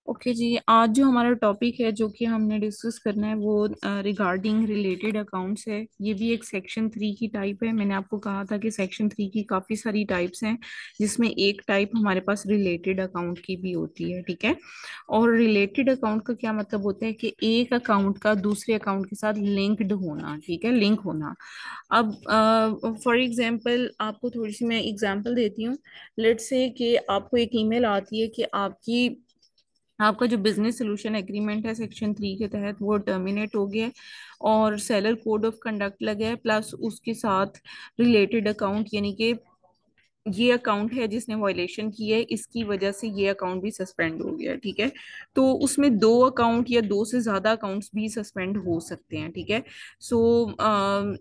Okay जी, आज जो हमारा टॉपिक है जो कि हमने डिस्कस करना है वो रिगार्डिंग रिलेटेड अकाउंट्स है। ये भी एक सेक्शन 3 की टाइप है। मैंने आपको कहा था कि सेक्शन 3 की काफ़ी सारी टाइप्स हैं, जिसमें एक टाइप हमारे पास रिलेटेड अकाउंट की भी होती है। ठीक है। और रिलेटेड अकाउंट का क्या मतलब होता है कि एक अकाउंट का दूसरे अकाउंट के साथ लिंक्ड होना। ठीक है, लिंक होना। अब फॉर एग्जांपल आपको थोड़ी सी मैं एग्जांपल देती हूँ। लेट्स से कि आपको एक ईमेल आती है कि आपका जो बिजनेस सोल्यूशन एग्रीमेंट है सेक्शन 3 के तहत वो टर्मिनेट हो गया है, और सेलर कोड ऑफ कंडक्ट लगा है, प्लस उसके साथ रिलेटेड अकाउंट, यानी कि ये अकाउंट है जिसने वायलेशन की है, इसकी वजह से ये अकाउंट भी सस्पेंड हो गया। ठीक है। तो उसमें दो अकाउंट या दो से ज्यादा अकाउंट्स भी सस्पेंड हो सकते हैं। ठीक है। सो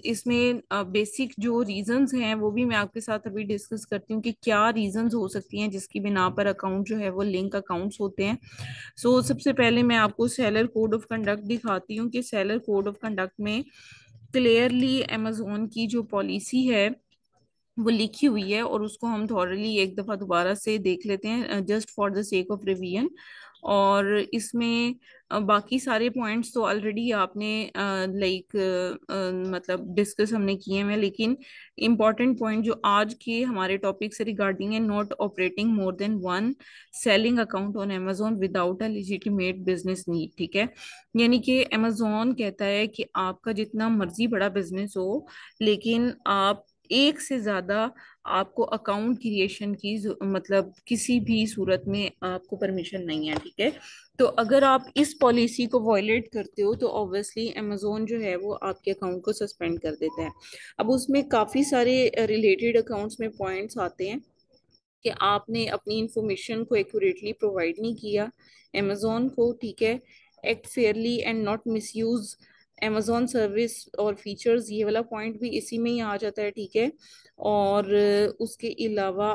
इसमें बेसिक जो रीजंस हैं वो भी मैं आपके साथ अभी डिस्कस करती हूँ कि क्या रीजंस हो सकती हैं जिसकी बिना पर अकाउंट जो है वो लिंक अकाउंट्स होते हैं। सो सबसे पहले मैं आपको सेलर कोड ऑफ कंडक्ट दिखाती हूँ कि सेलर कोड ऑफ कंडक्ट में क्लियरली अमेजोन की जो पॉलिसी है वो लिखी हुई है, और उसको हम थॉरली एक दफा दोबारा से देख लेते हैं just for the sake of revision. और इसमें बाकी सारे पॉइंट्स तो ऑलरेडी आपने लाइक मतलब डिस्कस हमने किए हैं, लेकिन इम्पॉर्टेंट पॉइंट जो आज के हमारे टॉपिक से रिगार्डिंग है, not operating more than one selling account on Amazon without a legitimate business need. ठीक है। यानी कि अमेजोन कहता है कि आपका जितना मर्जी बड़ा बिजनेस हो, लेकिन आप एक से ज्यादा आपको अकाउंट क्रिएशन की मतलब किसी भी सूरत में आपको परमिशन नहीं है। ठीक है। तो अगर आप इस पॉलिसी को वॉयलेट करते हो तो ऑब्वियसली अमेजोन जो है वो आपके अकाउंट को सस्पेंड कर देता है। अब उसमें काफी सारे रिलेटेड अकाउंट्स में पॉइंट्स आते हैं कि आपने अपनी इंफॉर्मेशन को एक्यूरेटली प्रोवाइड नहीं किया अमेजोन को। ठीक है। Act Fairlie and not misuse Amazon service और फीचर्स, ये वाला पॉइंट भी इसी में ही आ जाता है। ठीक है। और उसके अलावा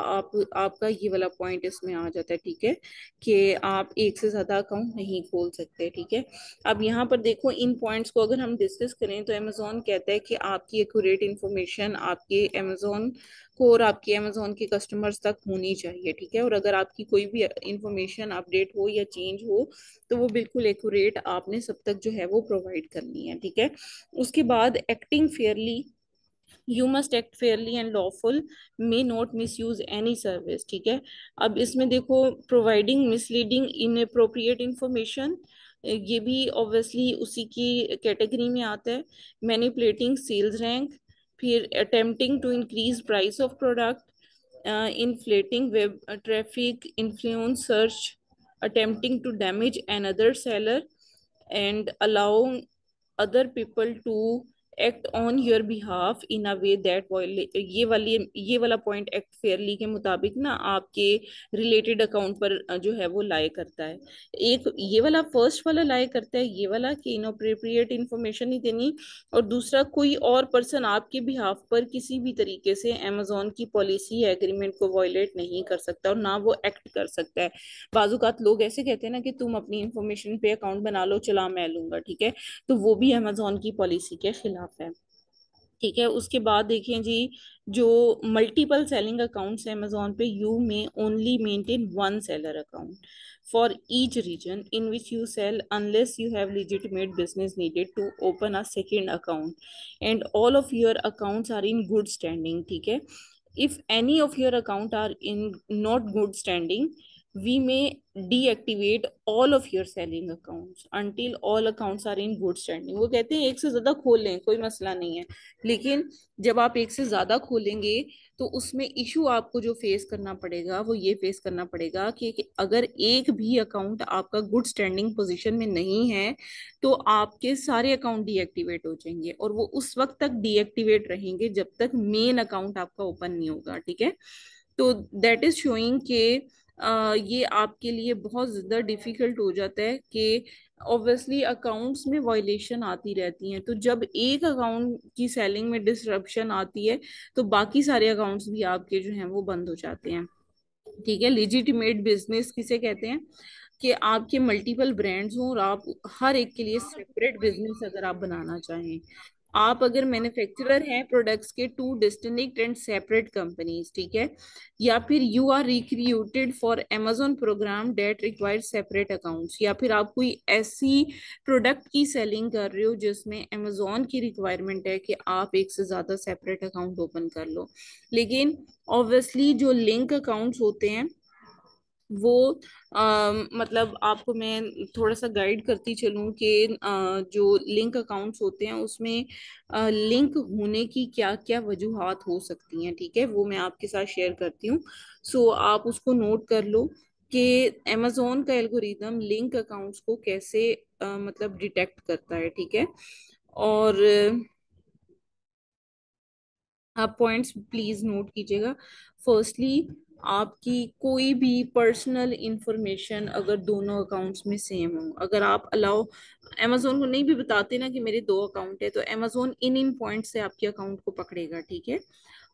आपका ये वाला पॉइंट इसमें आ जाता है। ठीक है, कि आप एक से ज्यादा अकाउंट नहीं खोल सकते। ठीक है। अब यहाँ पर देखो, इन पॉइंट्स को अगर हम डिस्कस करें तो अमेजोन कहता है कि आपकी एक्यूरेट इंफॉर्मेशन आपके अमेजोन को और आपके अमेजोन के कस्टमर्स तक होनी चाहिए। ठीक है। और अगर आपकी कोई भी इंफॉर्मेशन अपडेट हो या चेंज हो तो वो बिल्कुल एक्यूरेट आपने सब तक जो है वो प्रोवाइड करनी है। ठीक है। उसके बाद acting Fairlie, you must act Fairlie and lawful, may not miss use any service. ठीक है। अब इसमें देखो, प्रोवाइडिंग मिसलीडिंग इनअप्रोप्रिएट इंफॉर्मेशन, ये भी ऑब्वियसली उसी की कैटेगरी में आता है। मैनिपुलेटिंग सेल्स रैंक, फिर attempting to increase price of product, inflating web traffic, influence search, attempting to damage another seller, and allowing other people to act on your behalf in a way that violate, ये वाला point act Fairlie के मुताबिक ना आपके related account पर जो है वो लाई करता है। एक ये वाला फर्स्ट वाला लाई करता है, ये वाला कि इनअप्रोप्रिएट इंफॉर्मेशन नहीं देनी, और दूसरा कोई और पर्सन आपके बिहाफ पर किसी भी तरीके से अमेजोन की पॉलिसी या एग्रीमेंट को वायलेट नहीं कर सकता और ना वो एक्ट कर सकता है। बाजूकात लोग ऐसे कहते हैं ना कि तुम अपनी इंफॉर्मेशन पे अकाउंट बना लो, चला मैं लूंगा। ठीक है। तो वो भी अमेजोन की पॉलिसी के खिलाफ है। ठीक है। उसके बाद देखें जी, जो मल्टीपल सेलिंग अकाउंट्स है अमेजोन पे, you may only maintain one seller account for each region in which you sell unless you have legitimate business needed to open a second account, and all of your accounts are in good standing। ठीक है। if any of your account are in not good standing, we may deactivate all of your selling accounts until all accounts are in good standing। वो कहते हैं एक से ज्यादा खोल लें, कोई मसला नहीं है, लेकिन जब आप एक से ज्यादा खोलेंगे तो उसमें इशू आपको जो फेस करना पड़ेगा वो ये फेस करना पड़ेगा कि अगर एक भी अकाउंट आपका गुड स्टैंडिंग पोजीशन में नहीं है तो आपके सारे अकाउंट डीएक्टिवेट हो जाएंगे, और वो उस वक्त तक डीएक्टिवेट रहेंगे जब तक मेन अकाउंट आपका ओपन नहीं होगा। ठीक है। तो दैट इज शोइंग के ये आपके लिए बहुत ज्यादा डिफिकल्ट हो जाता है कि ऑब्वियसली अकाउंट्स में वायलेशन आती रहती हैं, तो जब एक अकाउंट की सेलिंग में डिसरप्शन आती है तो बाकी सारे अकाउंट्स भी आपके जो हैं वो बंद हो जाते हैं। ठीक है। लेजिटिमेट बिजनेस किसे कहते हैं कि आपके मल्टीपल ब्रांड्स हों और आप हर एक के लिए सेपरेट बिजनेस अगर आप बनाना चाहें, आप अगर मैन्युफैक्चरर हैं प्रोडक्ट्स के two distinct and separate companies, ठीक है, या फिर you are recruited for amazon program that required separate accounts, या फिर आप कोई ऐसी प्रोडक्ट की सेलिंग कर रहे हो जिसमें अमेजोन की रिक्वायरमेंट है कि आप एक से ज्यादा सेपरेट अकाउंट ओपन कर लो। लेकिन ऑब्वियसली जो लिंक अकाउंट्स होते हैं वो मतलब आपको मैं थोड़ा सा गाइड करती चलूं कि जो लिंक अकाउंट्स होते हैं उसमें लिंक होने की क्या क्या वजूहात हो सकती हैं, ठीक है, वो मैं आपके साथ शेयर करती हूँ। सो आप उसको नोट कर लो कि amazon का एल्गोरिदम लिंक अकाउंट्स को कैसे मतलब डिटेक्ट करता है, ठीक है। और आप पॉइंट्स प्लीज नोट कीजिएगा। फर्स्टली, आपकी कोई भी पर्सनल इंफॉर्मेशन अगर दोनों अकाउंट्स में सेम हो, अगर आप अलाउ amazon को नहीं भी बताते ना कि मेरे दो अकाउंट है, तो amazon इन इन पॉइंट से आपके अकाउंट को पकड़ेगा, ठीक है।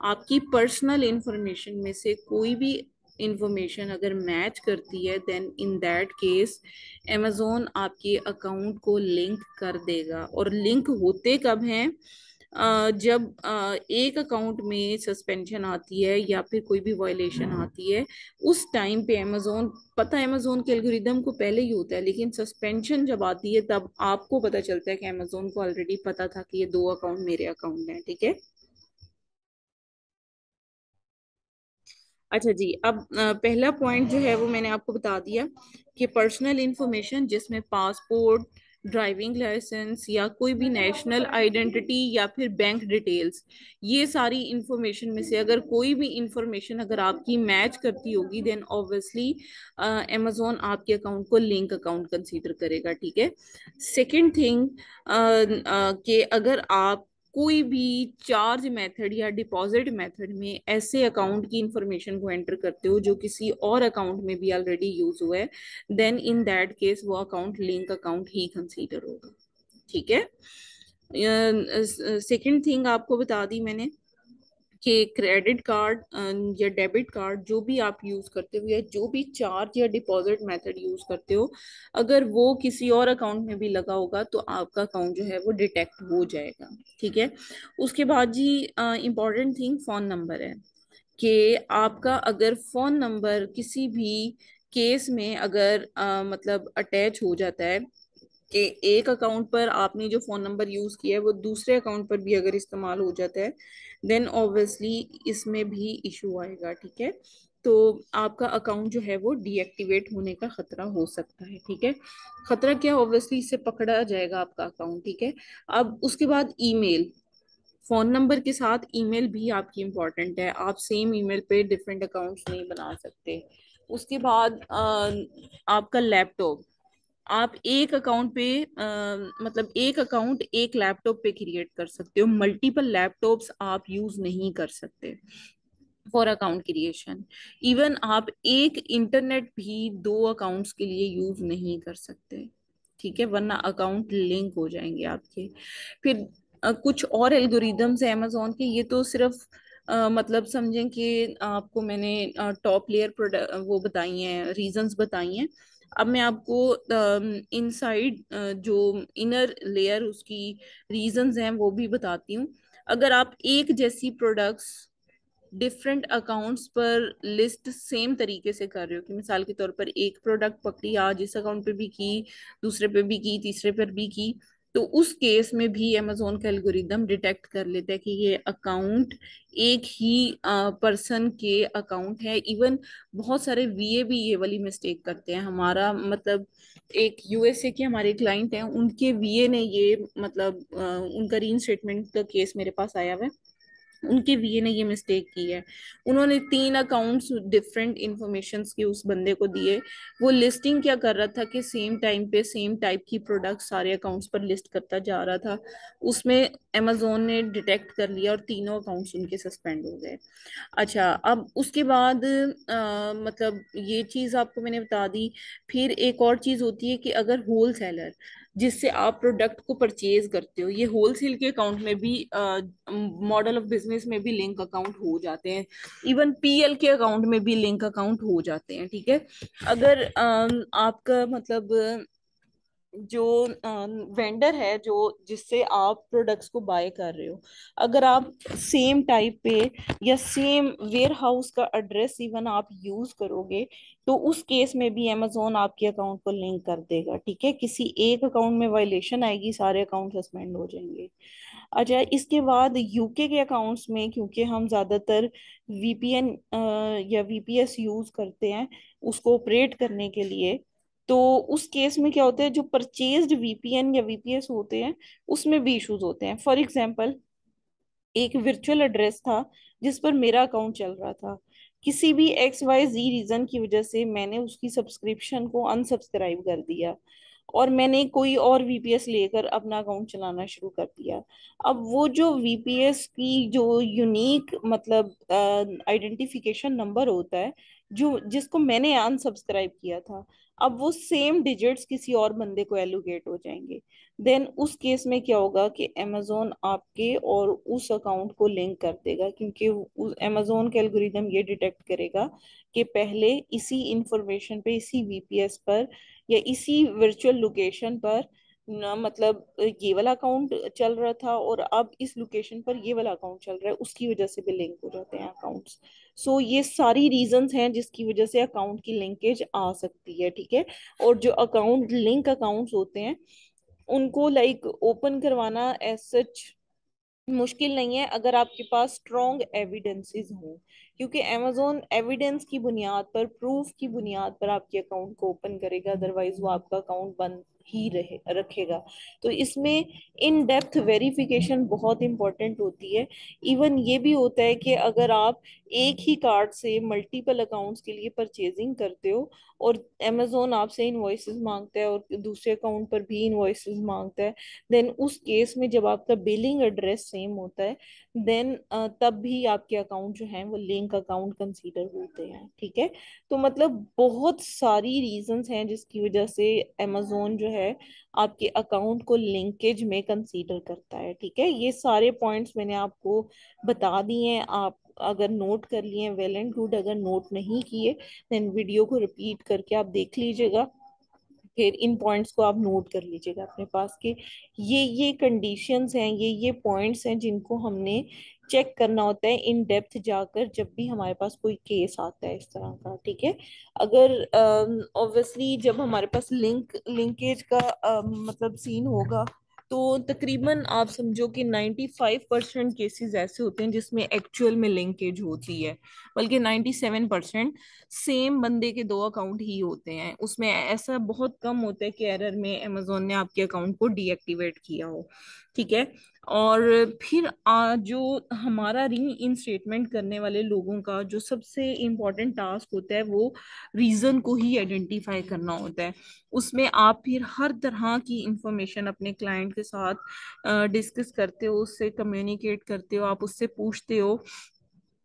आपकी पर्सनल इंफॉर्मेशन में से कोई भी इंफॉर्मेशन अगर मैच करती है then in that case amazon आपके अकाउंट को लिंक कर देगा। और लिंक होते कब हैं? जब एक अकाउंट में सस्पेंशन आती है या फिर कोई भी वायलेशन आती है, उस टाइम पे अमेजोन, पता है अमेजोन के एल्गोरिदम को पहले ही होता है, लेकिन सस्पेंशन जब आती है तब आपको पता चलता है कि अमेजोन को ऑलरेडी पता था कि ये दो अकाउंट मेरे अकाउंट हैं, ठीक है। अच्छा जी, अब पहला पॉइंट जो है वो मैंने आपको बता दिया कि पर्सनल इंफॉर्मेशन जिसमें पासपोर्ट, ड्राइविंग लाइसेंस या कोई भी नेशनल आइडेंटिटी या फिर बैंक डिटेल्स, ये सारी इंफॉर्मेशन में से अगर कोई भी इंफॉर्मेशन अगर आपकी मैच करती होगी देन ऑब्वियसली amazon आपके अकाउंट को लिंक अकाउंट कंसीडर करेगा, ठीक है। सेकंड थिंग, कि अगर आप कोई भी चार्ज मेथड या डिपॉजिट मेथड में ऐसे अकाउंट की इंफॉर्मेशन को एंटर करते हो जो किसी और अकाउंट में भी ऑलरेडी यूज हुआ है, देन इन दैट केस वो अकाउंट लिंक अकाउंट ही कंसीडर होगा, ठीक है। सेकंड थिंग आपको बता दी मैंने कि क्रेडिट कार्ड या डेबिट कार्ड जो भी आप यूज करते हो या जो भी चार्ज या डिपॉजिट मेथड यूज करते हो, अगर वो किसी और अकाउंट में भी लगा होगा तो आपका अकाउंट जो है वो डिटेक्ट हो जाएगा, ठीक है। उसके बाद जी इम्पोर्टेंट थिंग फोन नंबर है कि आपका अगर फोन नंबर किसी भी केस में अगर मतलब अटैच हो जाता है कि एक अकाउंट पर आपने जो फोन नंबर यूज किया है वो दूसरे अकाउंट पर भी अगर इस्तेमाल हो जाता है देन ऑब्वियसली इसमें भी इशू आएगा, ठीक है। तो आपका अकाउंट जो है वो डीएक्टिवेट होने का खतरा हो सकता है, ठीक है। खतरा क्या, ऑब्वियसली इससे पकड़ा जाएगा आपका अकाउंट, ठीक है। अब उसके बाद ईमेल, फोन नंबर के साथ ईमेल भी आपकी इम्पोर्टेंट है, आप सेम ईमेल पे डिफरेंट अकाउंट्स नहीं बना सकते। उसके बाद आपका लैपटॉप, आप एक अकाउंट पे मतलब एक अकाउंट एक लैपटॉप पे क्रिएट कर सकते हो, मल्टीपल लैपटॉप्स आप यूज नहीं कर सकते फॉर अकाउंट क्रिएशन। इवन आप एक इंटरनेट भी दो अकाउंट्स के लिए यूज नहीं कर सकते, ठीक है, वरना अकाउंट लिंक हो जाएंगे आपके। फिर कुछ और एल्गोरिदम्स है अमेजोन के, ये तो सिर्फ मतलब समझें कि आपको मैंने टॉप लेयर प्रोडक्ट वो बताई हैं, रीजंस बताई हैं। अब मैं आपको इनसाइड जो इनर लेयर उसकी रीजंस हैं वो भी बताती हूँ। अगर आप एक जैसी प्रोडक्ट्स डिफरेंट अकाउंट्स पर लिस्ट सेम तरीके से कर रहे हो, कि मिसाल के तौर पर एक प्रोडक्ट पकड़ी, आज इस अकाउंट पे भी की, दूसरे पे भी की, तीसरे पर भी की, तो उस केस में भी अमेजोन का एल्गोरिदम डिटेक्ट कर लेता है कि ये अकाउंट एक ही पर्सन के अकाउंट है। इवन बहुत सारे वीए भी ये वाली मिस्टेक करते हैं, हमारा मतलब एक यूएसए के हमारे क्लाइंट हैं, उनके वीए ने ये मतलब उनका री स्टेटमेंट का केस मेरे पास आया हुआ है, उनके वीए ने ये मिस्टेक की है। उन्होंने तीन अकाउंट्स डिफरेंट इंफॉर्मेशंस के उस बंदे को दिए, वो लिस्टिंग क्या कर रहा था कि सेम टाइम पे सेम टाइप की प्रोडक्ट सारे अकाउंट्स पर लिस्ट करता जा रहा था, उसमें अमेजोन ने डिटेक्ट कर लिया और तीनों अकाउंट्स उनके सस्पेंड हो गए। अच्छा, अब उसके बाद मतलब ये चीज आपको मैंने बता दी। फिर एक और चीज होती है कि अगर होल सेलर जिससे आप प्रोडक्ट को परचेज करते हो, ये होलसेल के अकाउंट में भी मॉडल ऑफ बिजनेस में भी लिंक अकाउंट हो जाते हैं, इवन पीएल के अकाउंट में भी लिंक अकाउंट हो जाते हैं, ठीक है। अगर आपका मतलब जो वेंडर है जो जिससे आप प्रोडक्ट्स को बाय कर रहे हो, अगर आप सेम टाइप पे या सेम वेयर हाउस का एड्रेस इवन आप यूज करोगे, तो उस केस में भी अमेजोन आपके अकाउंट को लिंक कर देगा। ठीक है, किसी एक अकाउंट में वायलेशन आएगी, सारे अकाउंट सस्पेंड हो जाएंगे। अच्छा, इसके बाद यूके के अकाउंट्स में, क्योंकि हम ज्यादातर वीपीएन या वीपीएस यूज करते हैं उसको ऑपरेट करने के लिए, तो उस केस में क्या होता है, जो परचेज्ड वीपीएन या वीपीएस होते हैं उसमें भी इश्यूज होते हैं। फॉर एग्जांपल, एक वर्चुअल एड्रेस था जिस पर मेरा अकाउंट चल रहा था, किसी भी एक्स वाई जी रीजन की वजह से मैंने उसकी सब्सक्रिप्शन को अनसब्सक्राइब कर दिया और मैंने कोई और वीपीएस लेकर अपना अकाउंट चलाना शुरू कर दिया। अब वो जो वीपीएस की जो यूनिक मतलब आइडेंटिफिकेशन नंबर होता है, जो जिसको मैंने अनसब्सक्राइब किया था, अब वो सेम डिजिट्स किसी और बंदे को एलोकेट हो जाएंगे। देन उस केस में क्या होगा कि amazon आपके और उस अकाउंट को लिंक कर देगा, क्योंकि उस amazon के एल्गोरिदम ये डिटेक्ट करेगा कि पहले इसी इंफॉर्मेशन पे, इसी वीपीएस पर या इसी वर्चुअल लोकेशन पर न मतलब ये वाला अकाउंट चल रहा था और अब इस लोकेशन पर ये वाला अकाउंट चल रहा है, उसकी वजह से भी लिंक हो जाते हैं अकाउंट्स। सो ये सारी रीजंस हैं जिसकी वजह से अकाउंट की लिंकेज आ सकती है। ठीक है, और जो अकाउंट लिंक अकाउंट्स होते हैं उनको लाइक ओपन करवाना एज सच मुश्किल नहीं है, अगर आपके पास स्ट्रॉन्ग एविडेंसेस हो, क्योंकि अमेजोन एविडेंस की बुनियाद पर, प्रूफ की बुनियाद पर आपके अकाउंट को ओपन करेगा, अदरवाइज वो आपका अकाउंट बंद ही रहे रखेगा। तो इसमें इन डेप्थ वेरिफिकेशन बहुत इंपॉर्टेंट होती है। इवन ये भी होता है कि अगर आप एक ही कार्ड से मल्टीपल अकाउंट्स के लिए परचेजिंग करते हो और अमेजोन आपसे इनवॉइसेस मांगता है और दूसरे अकाउंट पर भी इनवॉइसेस मांगता है, देन उस केस में जब आपका बिलिंग एड्रेस सेम होता है, देन तब भी आपके अकाउंट जो हैं वो लिंक अकाउंट कंसीडर होते हैं। ठीक है, तो मतलब बहुत सारी रीजंस हैं जिसकी वजह से अमेजोन जो है आपके अकाउंट को लिंकेज में कंसीडर करता है। ठीक है, ये सारे पॉइंट्स मैंने आपको बता दिए हैं, आप अगर नोट कर लिए वेल एंड गुड, अगर नोट नहीं किए देन वीडियो को रिपीट करके आप देख लीजिएगा, फिर इन पॉइंट्स को आप नोट कर लीजिएगा अपने पास कि ये कंडीशंस हैं, ये पॉइंट्स हैं जिनको हमने चेक करना होता है इन डेप्थ जाकर जब भी हमारे पास कोई केस आता है इस तरह का। ठीक है, अगर ऑब्वियसली जब हमारे पास लिंकेज का मतलब सीन होगा, तो तकरीबन आप समझो कि 95% केसेस ऐसे होते हैं जिसमें एक्चुअल में लिंकेज होती है, बल्कि 97% सेम बंदे के दो अकाउंट ही होते हैं। उसमें ऐसा बहुत कम होता है कि एरर में अमेजोन ने आपके अकाउंट को डीएक्टिवेट किया हो। ठीक है, और फिर जो हमारा री इंस्टेटमेंट करने वाले लोगों का जो सबसे इम्पोर्टेंट टास्क होता है वो रीजन को ही आइडेंटिफाई करना होता है। उसमें आप फिर हर तरह की इंफॉर्मेशन अपने क्लाइंट के साथ डिस्कस करते हो, उससे कम्युनिकेट करते हो, आप उससे पूछते हो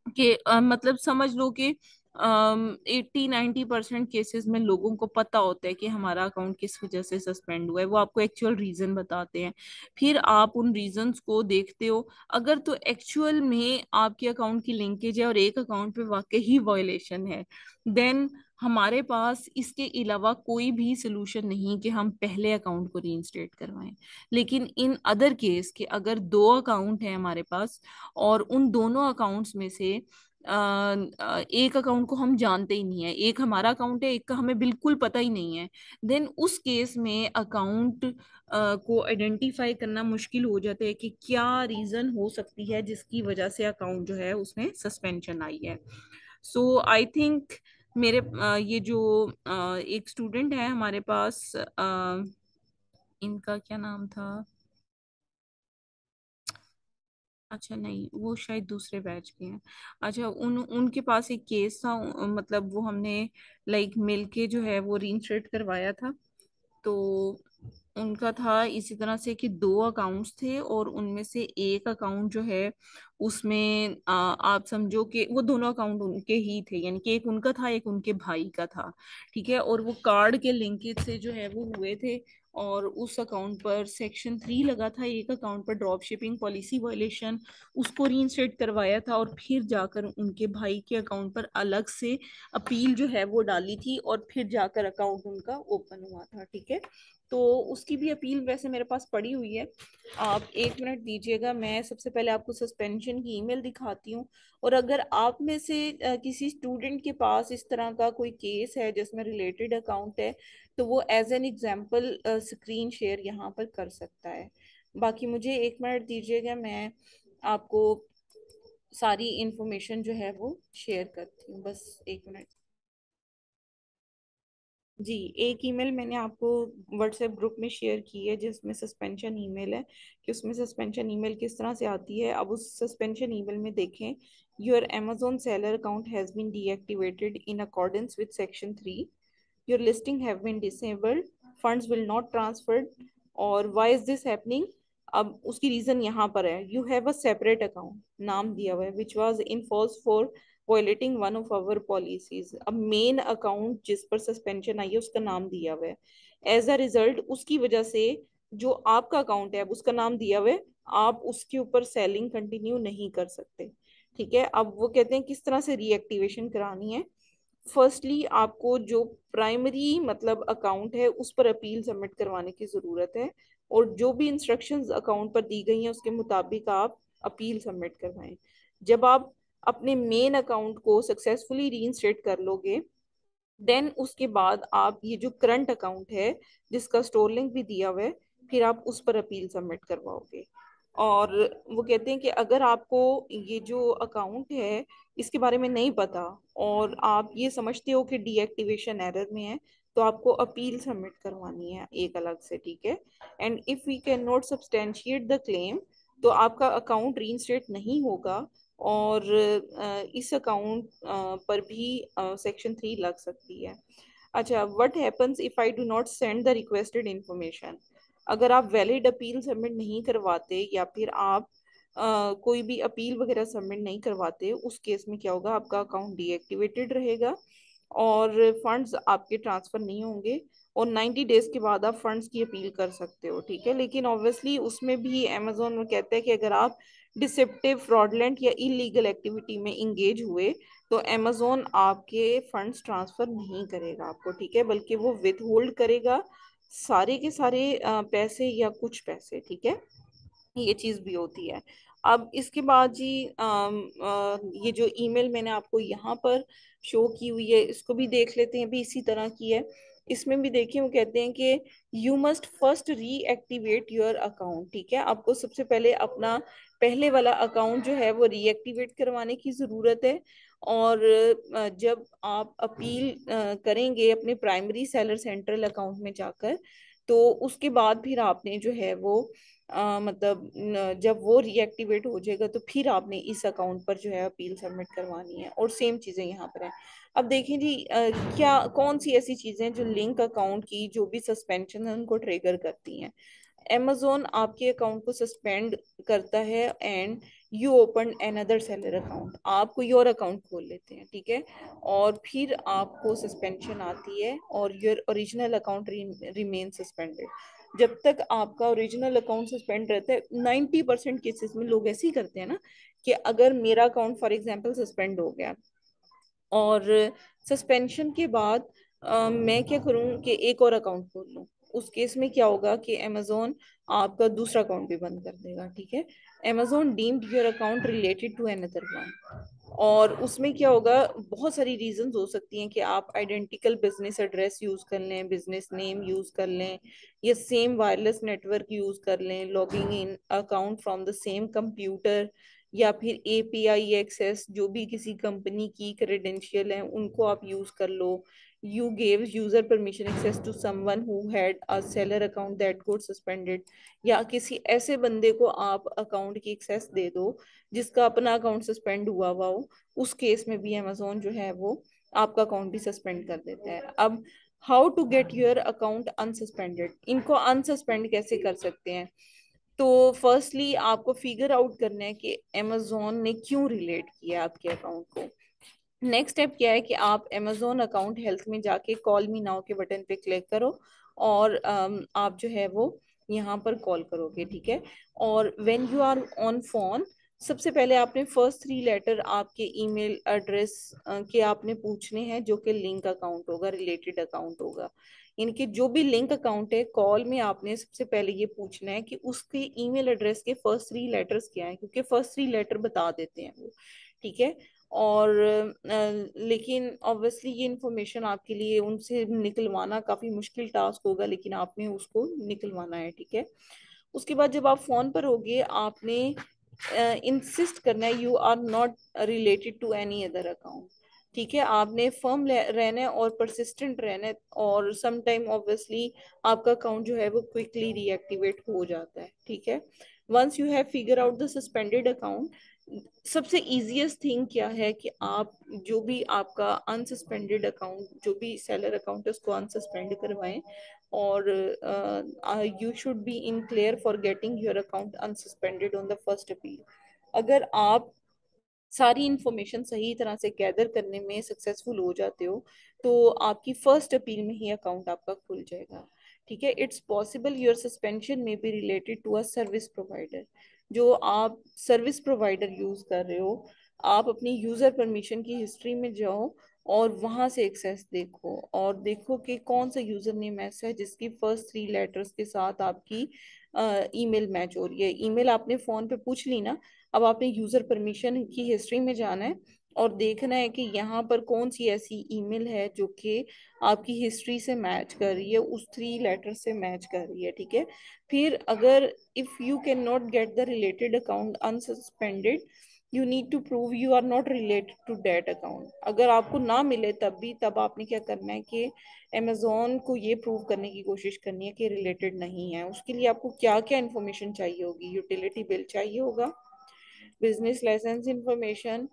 कि मतलब समझ लो कि 80-90% केसेस में लोगों को पता होता है कि हमारा अकाउंट किस वजह से सस्पेंड हुआ है, वो आपको एक्चुअल रीजन बताते हैं। फिर आप उन रीजंस को देखते हो, अगर तो एक्चुअल में आपके अकाउंट की लिंकेज है और एक अकाउंट पे वाकई ही वायलेशन है, देन हमारे पास इसके अलावा कोई भी सोल्यूशन नहीं कि हम पहले अकाउंट को रीइंस्टेट करवाएं। लेकिन इन अदर केस के अगर दो अकाउंट है हमारे पास और उन दोनों अकाउंट्स में से एक अकाउंट को हम जानते ही नहीं है, एक हमारा अकाउंट है, एक का हमें बिल्कुल पता ही नहीं है, देन उस केस में अकाउंट को आइडेंटिफाई करना मुश्किल हो जाता है कि क्या रीजन हो सकती है जिसकी वजह से अकाउंट जो है उसमें सस्पेंशन आई है। सो आई थिंक मेरे ये जो एक स्टूडेंट है हमारे पास, इनका क्या नाम था, अच्छा नहीं, वो शायद दूसरे बैच के हैं। अच्छा, उनके पास एक केस था, मतलब वो हमने लाइक मिलके जो है वो रीइंस्टेट करवाया था। तो उनका था इसी तरह से कि दो अकाउंट्स थे और उनमें से एक अकाउंट जो है उसमें आप समझो कि वो दोनों अकाउंट उनके ही थे, यानी कि एक उनका था एक उनके भाई का था, ठीक है। और वो कार्ड के लिंकेज से जो है वो हुए थे, और उस अकाउंट पर सेक्शन 3 लगा था, एक अकाउंट पर ड्रॉप शिपिंग पॉलिसी वायलेशन, उसको रीइंस्टेट करवाया था, और फिर जाकर उनके भाई के अकाउंट पर अलग से अपील जो है वो डाली थी, और फिर जाकर अकाउंट उनका ओपन हुआ था, ठीक है। तो उसकी भी अपील वैसे मेरे पास पड़ी हुई है। आप एक मिनट दीजिएगा, मैं सबसे पहले आपको सस्पेंशन की ईमेल दिखाती हूँ। और अगर आप में से किसी स्टूडेंट के पास इस तरह का कोई केस है जिसमें रिलेटेड अकाउंट है, तो वो as an example screen share यहाँ पर कर सकता है। बाकी मुझे एक मिनट दीजिएगा, मैं आपको सारी इंफॉर्मेशन जो है वो शेयर करती हूँ, बस एक मिनट। जी, एक ईमेल मैंने आपको व्हाट्सएप ग्रुप में शेयर की है जिसमें सस्पेंशन ईमेल है, कि उसमें सस्पेंशन ईमेल किस तरह से आती है। अब उस सस्पेंशन ईमेल में देखें, your Amazon seller account has been deactivated in accordance with section 3, your listing have been disabled, funds will not transferred, और why is this happening। अब उसकी रीजन यहाँ पर है, you have a separate account, नाम दिया हुआ है, which was enforced for violating one of our policies। अब मेन अकाउंट जिस पर सस्पेंशन आई है उसका नाम दिया हुआ है, एज अ रिजल्ट उसकी वजह से जो आपका अकाउंट है अब उसका नाम दिया हुआ है, आप उसके ऊपर सेलिंग कंटिन्यू नहीं कर सकते, ठीक है। अब वो कहते हैं किस तरह से रीएक्टिवेशन करानी है। फर्स्टली आपको जो प्राइमरी मतलब अकाउंट है उस पर अपील सबमिट करवाने की जरूरत है, और जो भी इंस्ट्रक्शंस अकाउंट पर दी गई हैं उसके मुताबिक आप अपील सबमिट करवाएं। जब आप अपने मेन अकाउंट को सक्सेसफुली रीइंस्टेट कर लोगे, देन उसके बाद आप ये जो करंट अकाउंट है जिसका स्टोर लिंक भी दिया हुआ है, फिर आप उस पर अपील सबमिट करवाओगे। और वो कहते हैं कि अगर आपको ये जो अकाउंट है इसके बारे में नहीं पता, और आप ये समझते हो कि डीएक्टिवेशन एरर में है, तो आपको अपील सबमिट करवानी है एक अलग से, ठीक है। And if we can not substantiate the claim, तो आपका अकाउंट रीइंस्टेट नहीं होगा, और इस अकाउंट पर भी सेक्शन 3 लग सकती है। अच्छा, what happens if I do not send the requested information. अगर आप वैलिड अपील सबमिट नहीं करवाते, या फिर आप कोई भी अपील वगैरह सबमिट नहीं करवाते, उस केस में क्या होगा, आपका अकाउंट डीएक्टिवेटेड रहेगा और फंड्स आपके ट्रांसफर नहीं होंगे, और 90 डेज के बाद आप फंड्स की अपील कर सकते हो, ठीक है। लेकिन ऑब्वियसली उसमें भी अमेजोन में कहता है कि अगर आप डिसेप्टिव, फ्रॉडलेंट या इलीगल एक्टिविटी में इंगेज हुए, तो अमेजोन आपके फंड्स ट्रांसफर नहीं करेगा आपको, ठीक है, बल्कि वो विथ होल्ड करेगा सारे के सारे पैसे या कुछ पैसे, ठीक है। ये चीज भी होती है। अब इसके बाद जी ये जो ईमेल मैंने आपको यहाँ पर शो की हुई है इसको भी देख लेते हैं, भी इसी तरह की है। इसमें भी देखिए वो कहते हैं कि you must first reactivate your account, ठीक है। आपको सबसे पहले अपना पहले वाला अकाउंट जो है वो रीएक्टिवेट करवाने की जरूरत है। और जब आप अपील करेंगे अपने प्राइमरी सेलर सेंट्रल अकाउंट में जाकर, तो उसके बाद फिर आपने जो है वो मतलब जब वो रीएक्टिवेट हो जाएगा तो फिर आपने इस अकाउंट पर जो है अपील सबमिट करवानी है, और सेम चीजें यहाँ पर हैं। अब देखें जी क्या कौन सी ऐसी चीजें जो लिंक अकाउंट की जो भी सस्पेंशन है उनको ट्रिगर करती हैं। amazon आपके अकाउंट को सस्पेंड करता है, and you open another seller account, आप कोई और अकाउंट खोल लेते हैं, ठीक है, और फिर आपको सस्पेंशन आती है और your original account remain suspended. जब तक आपका ओरिजिनल अकाउंट सस्पेंड रहता है, 90% केसेस में लोग ऐसे ही करते हैं ना, कि अगर मेरा अकाउंट फॉर एग्जांपल सस्पेंड हो गया, और सस्पेंशन के बाद मैं क्या करूं कि एक और अकाउंट खोल लूं, उस केस में क्या होगा कि अमेजोन आपका दूसरा अकाउंट भी बंद कर देगा, ठीक है। Amazon deemed your account related to another one. और उसमें क्या होगा, बहुत सारी रीजंस हो सकती हैं कि आप आइडेंटिकल बिजनेस एड्रेस यूज कर लें, बिजनेस नेम यूज कर लें, या सेम वायरलेस नेटवर्क यूज कर लें, logging in account from the same computer, या फिर एपीआई एक्सेस, जो भी किसी कंपनी की क्रेडेंशियल है उनको आप यूज कर लो। You gave user permission access to someone who had a seller account that got suspended, या किसी ऐसे बंदे को आप अकाउंट की एक्सेस दे दो जिसका अपना अकाउंट सस्पेंड हुआ हो, उस केस में भी अमेजोन जो है वो आपका अकाउंट भी सस्पेंड कर देता है। अब how to get your account unsuspended, इनको अनसस्पेंड कैसे कर सकते हैं। तो फर्स्टली आपको फिगर आउट करना है कि अमेजोन ने क्यों रिलेट किया आपके अकाउंट को। नेक्स्ट स्टेप क्या है कि आप अमेजोन अकाउंट हेल्थ में जाके कॉल मी नाउ के बटन पे क्लिक करो, और आप जो है वो यहाँ पर कॉल करोगे, ठीक है। और when you are on phone, सबसे पहले आपने फर्स्ट 3 लेटर आपके ईमेल एड्रेस के आपने पूछने हैं, जो कि लिंक अकाउंट होगा, रिलेटेड अकाउंट होगा। इनके जो भी लिंक अकाउंट है, कॉल में आपने सबसे पहले ये पूछना है कि उसके ईमेल एड्रेस के फर्स्ट 3 लेटर्स क्या है, क्योंकि फर्स्ट 3 लेटर बता देते हैं वो, ठीक है। और लेकिन ऑब्वियसली ये इंफॉर्मेशन आपके लिए उनसे निकलवाना काफी मुश्किल टास्क होगा, लेकिन आपने उसको निकलवाना है, ठीक है। उसके बाद जब आप फोन पर होगे, आपने इंसिस्ट करना है you are not related to any other account, ठीक है। आपने फर्म रहना है और परसिस्टेंट रहना है, और सम टाइम ऑब्वियसली आपका अकाउंट जो है वो क्विकली रीएक्टिवेट हो जाता है, ठीक है। Once you have figure out the suspended account, सबसे इजीएस्ट थिंग क्या है कि आप जो भी आपका अनसस्पेंडेड अकाउंट, जो भी सेलर अकाउंट है, उसको अनसस्पेंड करवाएं। और you should be in clear for getting your account unsuspended on the first appeal. अगर आप सारी इंफॉर्मेशन सही तरह से गैदर करने में सक्सेसफुल हो जाते हो, तो आपकी फर्स्ट अपील में ही अकाउंट आपका खुल जाएगा, ठीक है। It's possible your suspension may be related to a service provider. जो आप सर्विस प्रोवाइडर यूज कर रहे हो, आप अपनी यूजर परमिशन की हिस्ट्री में जाओ और वहां से एक्सेस देखो, और देखो कि कौन सा यूजर नेम ऐसा है जिसकी फर्स्ट 3 लेटर्स के साथ आपकी ईमेल मैच हो रही है। ईमेल आपने फोन पे पूछ ली ना, अब आपने यूजर परमिशन की हिस्ट्री में जाना है और देखना है कि यहाँ पर कौन सी ऐसी ईमेल है जो कि आपकी हिस्ट्री से मैच कर रही है, उस 3 लेटर से मैच कर रही है, ठीक है। फिर अगर if you can not get the related account unsuspended, you need to prove you are not related to that account. अगर आपको ना मिले तब आपने क्या करना है कि अमेजोन को ये प्रूव करने की कोशिश करनी है कि रिलेटेड नहीं है। उसके लिए आपको क्या क्या इन्फॉर्मेशन चाहिए होगी, यूटिलिटी बिल चाहिए होगा, बिजनेस लाइसेंस इंफॉर्मेशन,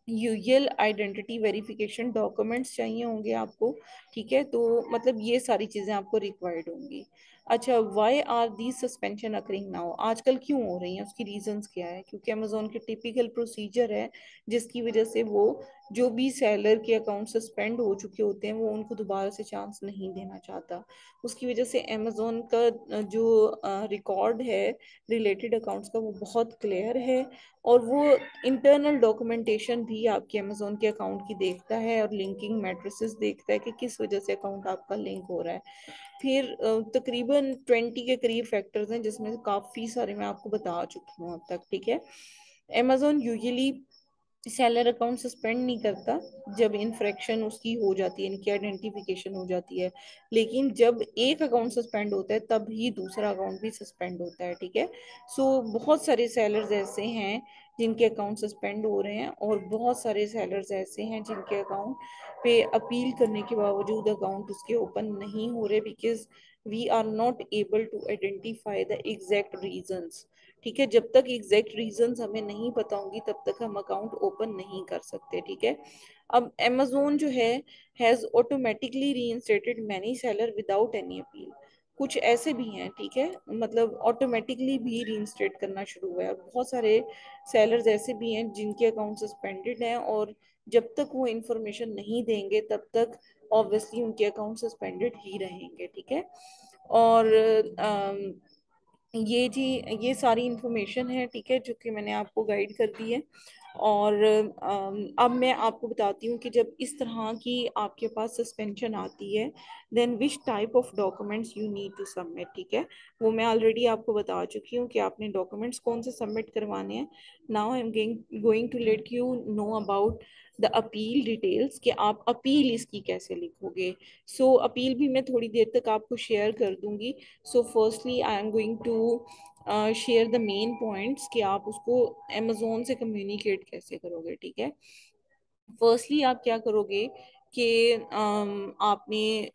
यूएल आइडेंटिटी वेरिफिकेशन डॉक्यूमेंट्स चाहिए होंगे आपको, ठीक है। तो मतलब ये सारी चीजें आपको रिक्वायर्ड होंगी। अच्छा, why are the suspension occurring now, आजकल क्यों हो रही है, उसकी रीजंस क्या है? क्योंकि अमेजोन के टिपिकल प्रोसीजर है, जिसकी वजह से वो जो भी सेलर के अकाउंट सस्पेंड हो चुके होते हैं, वो उनको दोबारा से चांस नहीं देना चाहता। उसकी वजह से अमेजोन का जो रिकॉर्ड है रिलेटेड अकाउंट्स का, वो बहुत क्लियर है। और वो इंटरनल डॉक्यूमेंटेशन भी आपके अमेजोन के अकाउंट की देखता है, और लिंकिंग मैट्रिसेस देखता है कि किस वजह से अकाउंट आपका लिंक हो रहा है। फिर तकरीबन 20 के करीब फैक्टर्स हैं, जिसमें से काफी सारे मैं आपको बता चुकी हूँ अब तक, ठीक है। Amazon usually seller account suspend नहीं करता जब इन्फ्रैक्शन उसकी हो जाती है, इनकी आइडेंटिफिकेशन हो जाती है, लेकिन जब एक अकाउंट सस्पेंड होता है तब ही दूसरा अकाउंट भी सस्पेंड होता है, ठीक है। सो बहुत सारे सेलर्स ऐसे हैं जिनके अकाउंट सस्पेंड हो रहे हैं, और बहुत सारे सेलर्स ऐसे हैं जिनके अकाउंट पे अपील करने के बावजूद अकाउंट उसके ओपन नहीं हो रहे, because we are not able to identify the exact reasons, ठीक है। जब तक एग्जैक्ट रीजंस हमें नहीं पता होंगी तब तक हम अकाउंट ओपन नहीं कर सकते, ठीक है। अब amazon जो है has automatically reinstated many seller without any appeal. कुछ ऐसे भी हैं, ठीक है, मतलब ऑटोमेटिकली भी रीइंस्टेट करना शुरू हुआ है, और बहुत सारे सेलर्स ऐसे भी हैं जिनके अकाउंट सस्पेंडेड हैं, और जब तक वो इंफॉर्मेशन नहीं देंगे तब तक ऑब्वियसली उनके अकाउंट सस्पेंडेड ही रहेंगे, ठीक है। और ये जी, ये सारी इंफॉर्मेशन है, ठीक है, जो कि मैंने आपको गाइड कर दी है। और अब मैं आपको बताती हूँ कि जब इस तरह की आपके पास सस्पेंशन आती है, then which type of documents you need to submit, ठीक है। वो मैं ऑलरेडी आपको बता चुकी हूँ कि आपने डॉक्यूमेंट्स कौन से सबमिट करवाने हैं। Now I am going to let you know about the appeal details, कि आप अपील इसकी कैसे लिखोगे। सो अपील भी मैं थोड़ी देर तक आपको शेयर कर दूंगी। So firstly I am going to share the main points कि आप उसको अमेजोन से कम्युनिकेट कैसे करोगे, ठीक है। फर्स्टली आप क्या करोगे कि आपने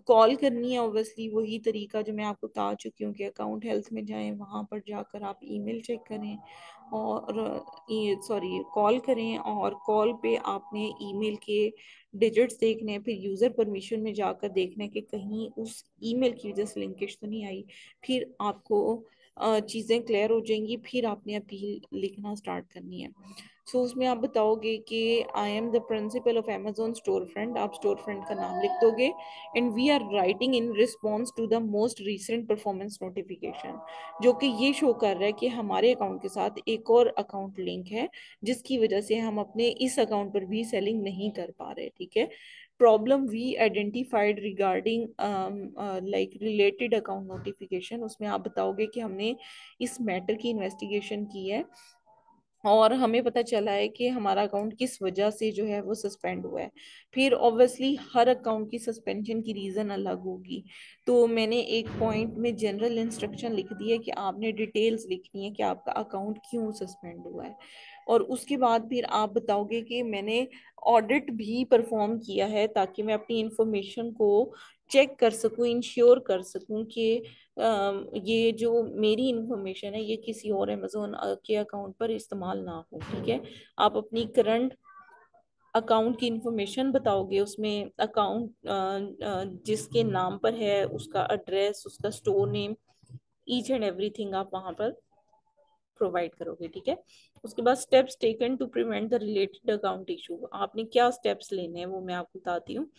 कॉल करनी है, ऑब्वियसली वही तरीका जो मैं आपको बता चुकी हूँ कि अकाउंट हेल्थ में जाएं, वहां पर जाकर आप ईमेल चेक करें, और सॉरी कॉल करें, और कॉल पे आपने ईमेल के डिजिट्स देखने हैं, फिर यूजर परमिशन में जाकर देखना है कि कहीं उस ईमेल की वजह से लिंकेज तो नहीं आई। फिर आपको चीज़ें क्लियर हो जाएंगी, फिर आपने अपील लिखना स्टार्ट करनी है। सो उसमें आप बताओगे कि I am the principal of Amazon store front, आप स्टोर फ्रंट का नाम लिख दोगे। And we are writing in response to the most recent performance notification, जो कि ये शो कर रहा है कि हमारे अकाउंट के साथ एक और अकाउंट लिंक है, जिसकी वजह से हम अपने इस अकाउंट पर भी सेलिंग नहीं कर पा रहे। ठीक है। Problem we identified regarding like related account notification, उसमें आप बताओगे कि हमने इस मैटर की इन्वेस्टिगेशन की है और हमें पता चला है कि हमारा अकाउंट किस वजह से जो है वो सस्पेंड हुआ है। फिर ऑब्वियसली हर अकाउंट की सस्पेंशन की रीजन अलग होगी, तो मैंने एक पॉइंट में जनरल इंस्ट्रक्शन लिख दी है कि आपने डिटेल्स लिखनी है कि आपका अकाउंट क्यों सस्पेंड हुआ है। और उसके बाद फिर आप बताओगे कि मैंने ऑडिट भी परफॉर्म किया है ताकि मैं अपनी इंफॉर्मेशन को चेक कर सकूं, इंश्योर कर सकूं कि ये जो मेरी इंफॉर्मेशन है ये किसी और अमेजोन के अकाउंट पर इस्तेमाल ना हो। ठीक है। आप अपनी करंट अकाउंट की इंफॉर्मेशन बताओगे, उसमें अकाउंट जिसके नाम पर है उसका एड्रेस, उसका store name, each and everything आप वहां पर प्रोवाइड करोगे। ठीक है। उसके बाद steps taken to prevent the related account issue, आपने क्या स्टेप्स लेने हैं वो मैं आपको बताती हूँ।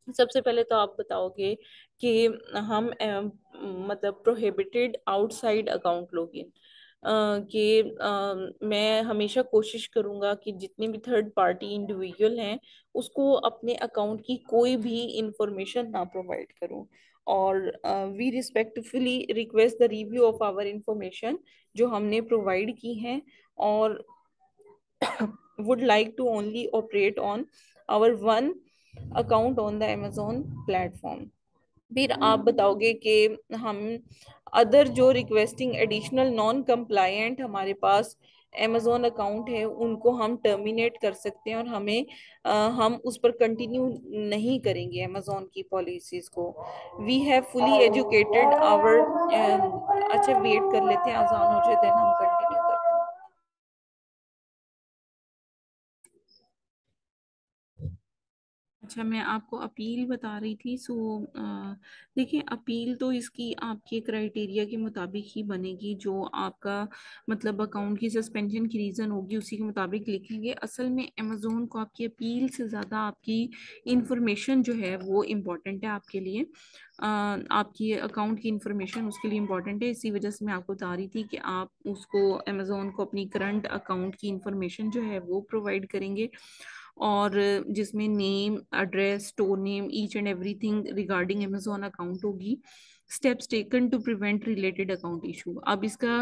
सबसे पहले तो आप बताओगे कि हम मतलब प्रोहिबिटेड आउटसाइड अकाउंट लॉगिन, कि मैं हमेशा कोशिश करूंगा कि जितने भी थर्ड पार्टी इंडिविजुअल हैं उसको अपने अकाउंट की कोई भी इंफॉर्मेशन ना प्रोवाइड करूं। और we respectfully request the review of our information जो हमने प्रोवाइड की है, और would like to only operate on our one account on the Amazon platform। फिर आप बताओगे कि हम अदर जो रिक्वेस्टिंग एडिशनल नॉन कंप्लायंट हमारे पास अमेजोन अकाउंट है उनको हम टर्मिनेट कर सकते हैं, और हम उस पर कंटिन्यू नहीं करेंगे अमेजोन की पॉलिसीज को। We have fully educated our, अच्छा वेट कर लेते हैं अजान हो जाए देन हम कंटिन्यू करते हैं। अच्छा, मैं आपको अपील बता रही थी। सो देखिए, अपील तो इसकी आपके क्राइटेरिया के मुताबिक ही बनेगी, जो आपका मतलब अकाउंट की सस्पेंशन की रीज़न होगी उसी के मुताबिक लिखेंगे। असल में अमेजोन को आपकी अपील से ज़्यादा आपकी इंफॉर्मेशन जो है वो इम्पोर्टेंट है आपके लिए। आपकी अकाउंट की इंफॉर्मेशन उसके लिए इम्पोर्टेंट है, इसी वजह से मैं आपको बता रही थी कि आप उसको अमेजोन को अपनी करंट अकाउंट की इंफॉर्मेशन जो है वो प्रोवाइड करेंगे, और जिसमें name, address, store name, each and everything regarding Amazon account होगी। Steps taken to prevent related account issue, अब इसका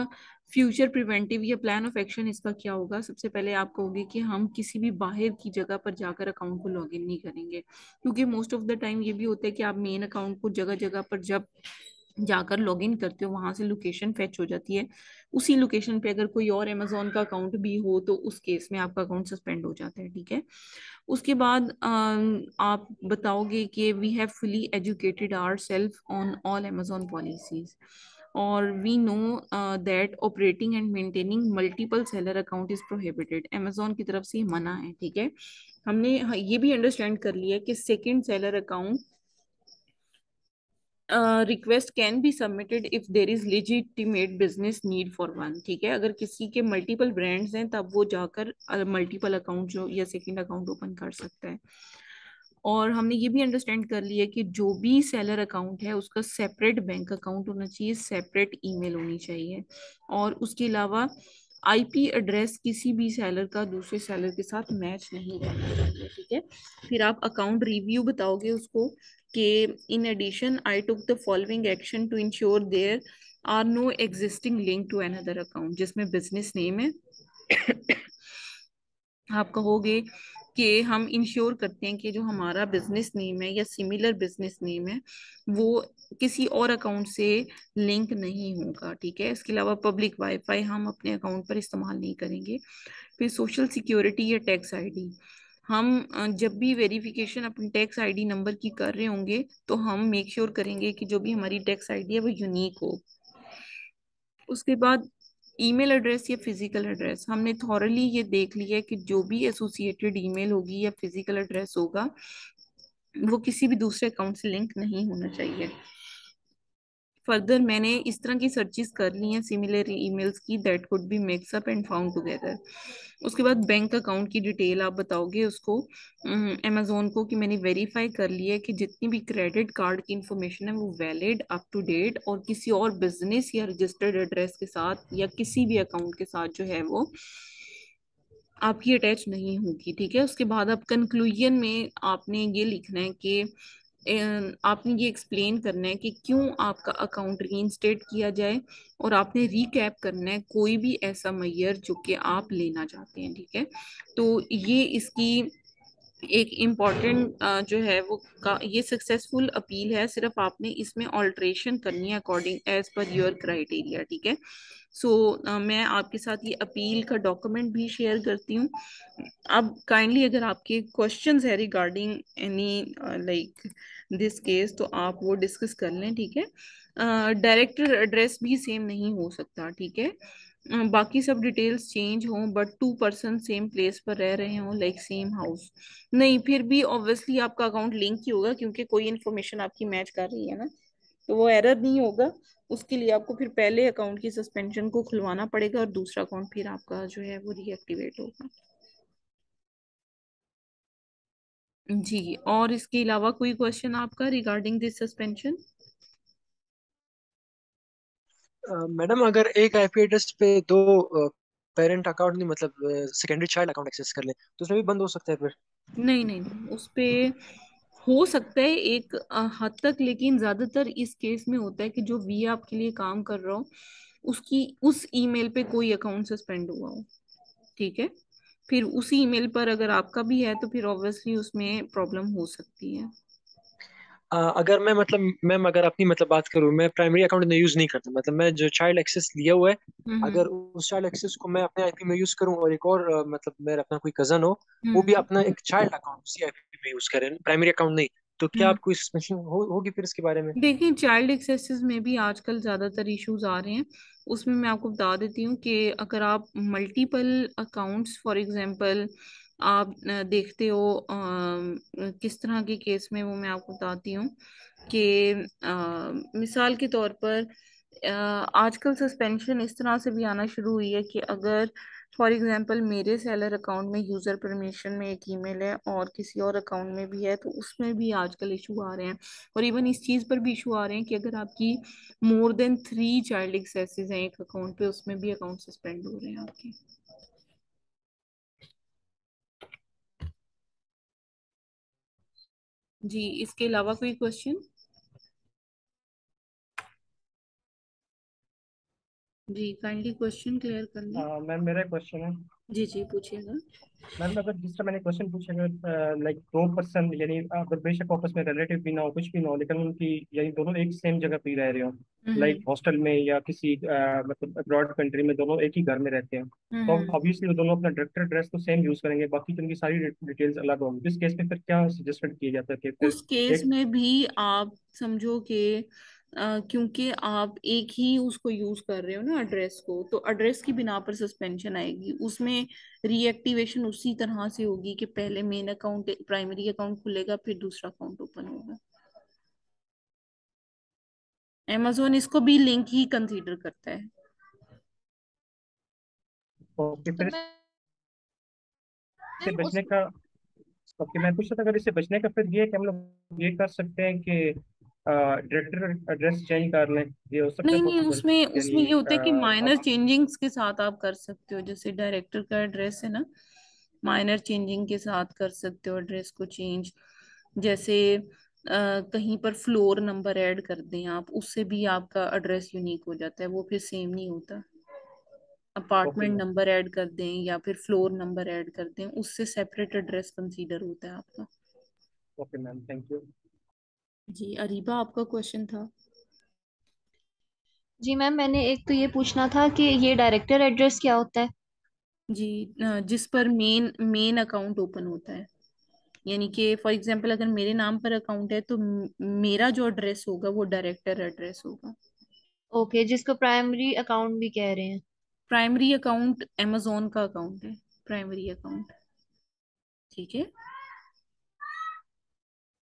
फ्यूचर प्रिवेंटिव या प्लान ऑफ एक्शन इसका क्या होगा। सबसे पहले आप कहोगे कि हम किसी भी बाहर की जगह पर जाकर अकाउंट को लॉगिन नहीं करेंगे, क्योंकि मोस्ट ऑफ द टाइम ये भी होता है कि आप मेन अकाउंट को जगह जगह पर जब जाकर लॉगिन करते हो वहां से लोकेशन फेच हो जाती है, उसी लोकेशन पे अगर कोई और अमेजोन का अकाउंट भी हो तो उस केस में आपका अकाउंट सस्पेंड हो जाता है। ठीक है। उसके बाद आप बताओगे कि we have fully educated our self on all Amazon policies, और we know that operating and maintaining multiple seller account is prohibited, Amazon की तरफ से ये मना है। ठीक है। हमने ये भी अंडरस्टैंड कर लिया कि second seller account request can be submitted if there is legitimate business need for one. ठीक है। अगर किसी के मल्टीपल ब्रांड्स हैं तब वो जाकर मल्टीपल अकाउंट जो या सेकंड अकाउंट ओपन कर सकता है। और हमने ये भी अंडरस्टैंड कर लिया कि जो भी सेलर अकाउंट है उसका सेपरेट बैंक अकाउंट होना चाहिए, सेपरेट ईमेल होनी चाहिए, और उसके अलावा आईपी एड्रेस किसी भी सेलर का दूसरे सेलर के साथ मैच नहीं रहना चाहिए। ठीक है। फिर आप अकाउंट रिव्यू बताओगे उसको कि in addition I took the following action to ensure there are no existing link to another account, जिसमें बिजनेस नेम है। आप कहोगे कि हम इंश्योर करते हैं कि जो हमारा बिजनेस नेम है या सिमिलर बिजनेस नेम है वो किसी और अकाउंट से लिंक नहीं होगा। ठीक है। इसके अलावा पब्लिक वाईफाई हम अपने अकाउंट पर इस्तेमाल नहीं करेंगे। फिर सोशल सिक्योरिटी या टैक्स आईडी, हम जब भी वेरिफिकेशन अपने टैक्स आईडी नंबर की कर रहे होंगे तो हम मेक श्योर करेंगे कि जो भी हमारी टैक्स आईडी है वो यूनिक हो। उसके बाद ईमेल एड्रेस या फिजिकल एड्रेस, हमने थॉरली ये देख लिया है कि जो भी एसोसिएटेड ईमेल होगी या फिजिकल एड्रेस होगा वो किसी भी दूसरे अकाउंट से लिंक नहीं होना चाहिए। फर्दर मैंने इस तरह की सर्चेस कर ली हैं सिमिलर ईमेल्स की, that could be mix up and found together. उसके बाद बैंक अकाउंट की डिटेल आप बताओगे उसको, अमेजोन को, कि मैंने वेरीफाई कर लिया है कि जितनी भी क्रेडिट कार्ड की इंफॉर्मेशन है वो वैलिड, अप टू डेट, और किसी और बिजनेस या रजिस्टर्ड एड्रेस के साथ या किसी भी अकाउंट के साथ जो है वो आपकी अटैच नहीं होगी। ठीक है, उसके बाद अब कंक्लूजन में आपने ये लिखना है कि आपने ये एक्सप्लेन करना है कि क्यों आपका अकाउंट रीइंस्टेट किया जाए, और आपने रिकैप करना है कोई भी ऐसा मैयर जो कि आप लेना चाहते हैं। ठीक है, तो ये इसकी एक इम्पॉर्टेंट जो है वो का ये सक्सेसफुल अपील है, सिर्फ आपने इसमें ऑल्ट्रेशन करनी है according as per your criteria. ठीक है, सो मैं आपके साथ ये अपील का डॉक्यूमेंट भी शेयर करती हूँ। अब काइंडली अगर आपके क्वेश्चंस है regarding any like this case, तो आप वो डिस्कस कर लें। ठीक है, डायरेक्टर एड्रेस भी सेम नहीं हो सकता। ठीक है, बाकी सब डिटेल्स चेंज हों बट 2 पर्सन सेम प्लेस पर रह रहे हों, लाइक सेम हाउस, नहीं, फिर भी ऑब्वियसली आपका अकाउंट लिंक ही होगा, क्योंकि कोई इन्फॉर्मेशन आपकी मैच कर रही है ना, तो वो एरर नहीं होगा। उसके लिए आपको फिर पहले अकाउंट की सस्पेंशन को खुलवाना पड़ेगा और दूसरा अकाउंट फिर आपका जो है वो रीएक्टिवेट होगा। जी, और इसके अलावा कोई क्वेश्चन आपका रिगार्डिंग दिस सस्पेंशन? मैडम, अगर एक आईपी एड्रेस पे दो पेरेंट अकाउंट नहीं, मतलब सेकेंडरी चाइल्ड अकाउंट एक्सेस कर ले, तो उसमें भी बंद हो सकता है फिर? नहीं नहीं नहीं, उस पे हो सकता है एक हद तक, लेकिन ज्यादातर इस केस में होता है कि जो वी आपके लिए काम कर रहा हो उसकी उस ईमेल पे कोई अकाउंट सस्पेंड हुआ हो। ठीक है, फिर उसी ईमेल पर अगर आपका भी है तो फिर ऑब्वियसली उसमें प्रॉब्लम हो सकती है। अगर मैं, मतलब मैम, अगर अपनी मतलब बात करूँ, मैं प्राइमरी अकाउंट यूज नहीं करता, मतलब मैं जो चाइल्ड एक्सेस लिया हुआ है, अगर हम्म उस चाइल्ड एक्सेस को मैं अपने आईपी में यूज करूँ और एक और मतलब मेरा अपना कोई कजन हो, वो भी हम्म अपना एक चाइल्ड अकाउंट उसी आईपी में यूज करे, प्राइमरी अकाउंट नहीं, तो क्या हम्म। आपको इस होगी फिर इसके बारे में? देखिए, चाइल्ड एक्सेसेस में भी आजकल ज्यादातर इश्यूज आ रहे हैं। उसमें मैं आपको बता देती हूँ कि अगर आप मल्टीपल अकाउंट्स फॉर एग्जांपल आप देखते हो, किस तरह के केस में, वो मैं आपको बताती हूँ कि मिसाल के तौर पर आजकल सस्पेंशन इस तरह से भी आना शुरू हुई है कि अगर फॉर एग्जांपल मेरे सेलर अकाउंट में यूजर परमिशन में एक ईमेल है और किसी और अकाउंट में भी है, तो उसमें भी आजकल इशू आ रहे हैं। और इवन इस चीज पर भी इशू आ रहे हैं कि अगर आपकी मोर देन 3 चाइल्ड एक्सेसेस हैं एक अकाउंट पे, उसमें भी अकाउंट सस्पेंड हो रहे हैं आपके। जी, इसके अलावा कोई क्वेश्चन? जी, काइंडली क्वेश्चन क्लियर कर लें। मैम, मेरा क्वेश्चन है। जी जी, पूछिएगा। मैम, अगर जिस तरह मैंने क्वेश्चन पूछा, अगर लाइक 2 पर्सन, यानी अगर बेशक आपस में रिलेटिव भी ना हो, कुछ भी ना हो, लेकिन उनकी यानी दोनों एक सेम जगह पे ही रह रहे हो, लाइक हम्म हॉस्टल में या किसी मतलब अब्रॉड कंट्री में, दोनों एक ही घर में रहते हैं, तो हम्म। ऑब्वियसली वो दोनों अपना डायरेक्टर एड्रेस तो सेम यूज करेंगे, बाकी तो उनकी सारी डिटेल्स अलग होंगी। इस केस में फिर क्या सजेस्टेड किया जाता है कि फिर उस केस एक। में भी आप समझो कि क्योंकि आप एक ही उसको यूज कर रहे हो ना एड्रेस को, तो एड्रेस की बिना पर सस्पेंशन आएगी, उसमें रीएक्टिवेशन उसी तरह से होगी कि पहले मेन अकाउंट प्राइमरी अकाउंट खुलेगा फिर दूसरा अकाउंट ओपन होगा। amazon इसको भी लिंक ही कंसीडर करता है। ओके, तो फिर मैं इससे उस बचने का। ओके, मैं पूछ रहा था, अगर इससे बचने का फिर ये है कि हम लोग ये कर सकते हैं कि डायरेक्टर एड्रेस चेंज कर लें, ये हो सकता नहीं है नहीं, पॉसिबल? उसमें यानी उसमें ये होता है कि माइनर अब। चेंजिंग्स के साथ आप कर सकते हो, जैसे डायरेक्टर का एड्रेस है ना, माइनर चेंजिंग के साथ कर सकते हो एड्रेस को चेंज। जैसे कहीं पर फ्लोर नंबर ऐड कर दें आप, उससे भी आपका एड्रेस यूनिक हो जाता है, वो फिर सेम नहीं होता। Okay apartment ma'am. Number add कर दें या फिर फ्लोर नंबर ऐड कर दें, उससे सेपरेट एड्रेस कंसीडर होता है आपका। Okay ma'am, thank you. जी, अरीबा आपका क्वेश्चन था। जी मैम, मैंने एक तो ये पूछना था कि ये डायरेक्टर एड्रेस क्या होता है। जी, जिस पर मेन मेन अकाउंट ओपन होता है, यानी कि फॉर एग्जांपल अगर मेरे नाम पर अकाउंट है तो मेरा जो एड्रेस होगा वो डायरेक्टर एड्रेस होगा। ओके, जिसको प्राइमरी अकाउंट भी कह रहे हैं। प्राइमरी अकाउंट amazon का अकाउंट है, प्राइमरी अकाउंट। ठीक है।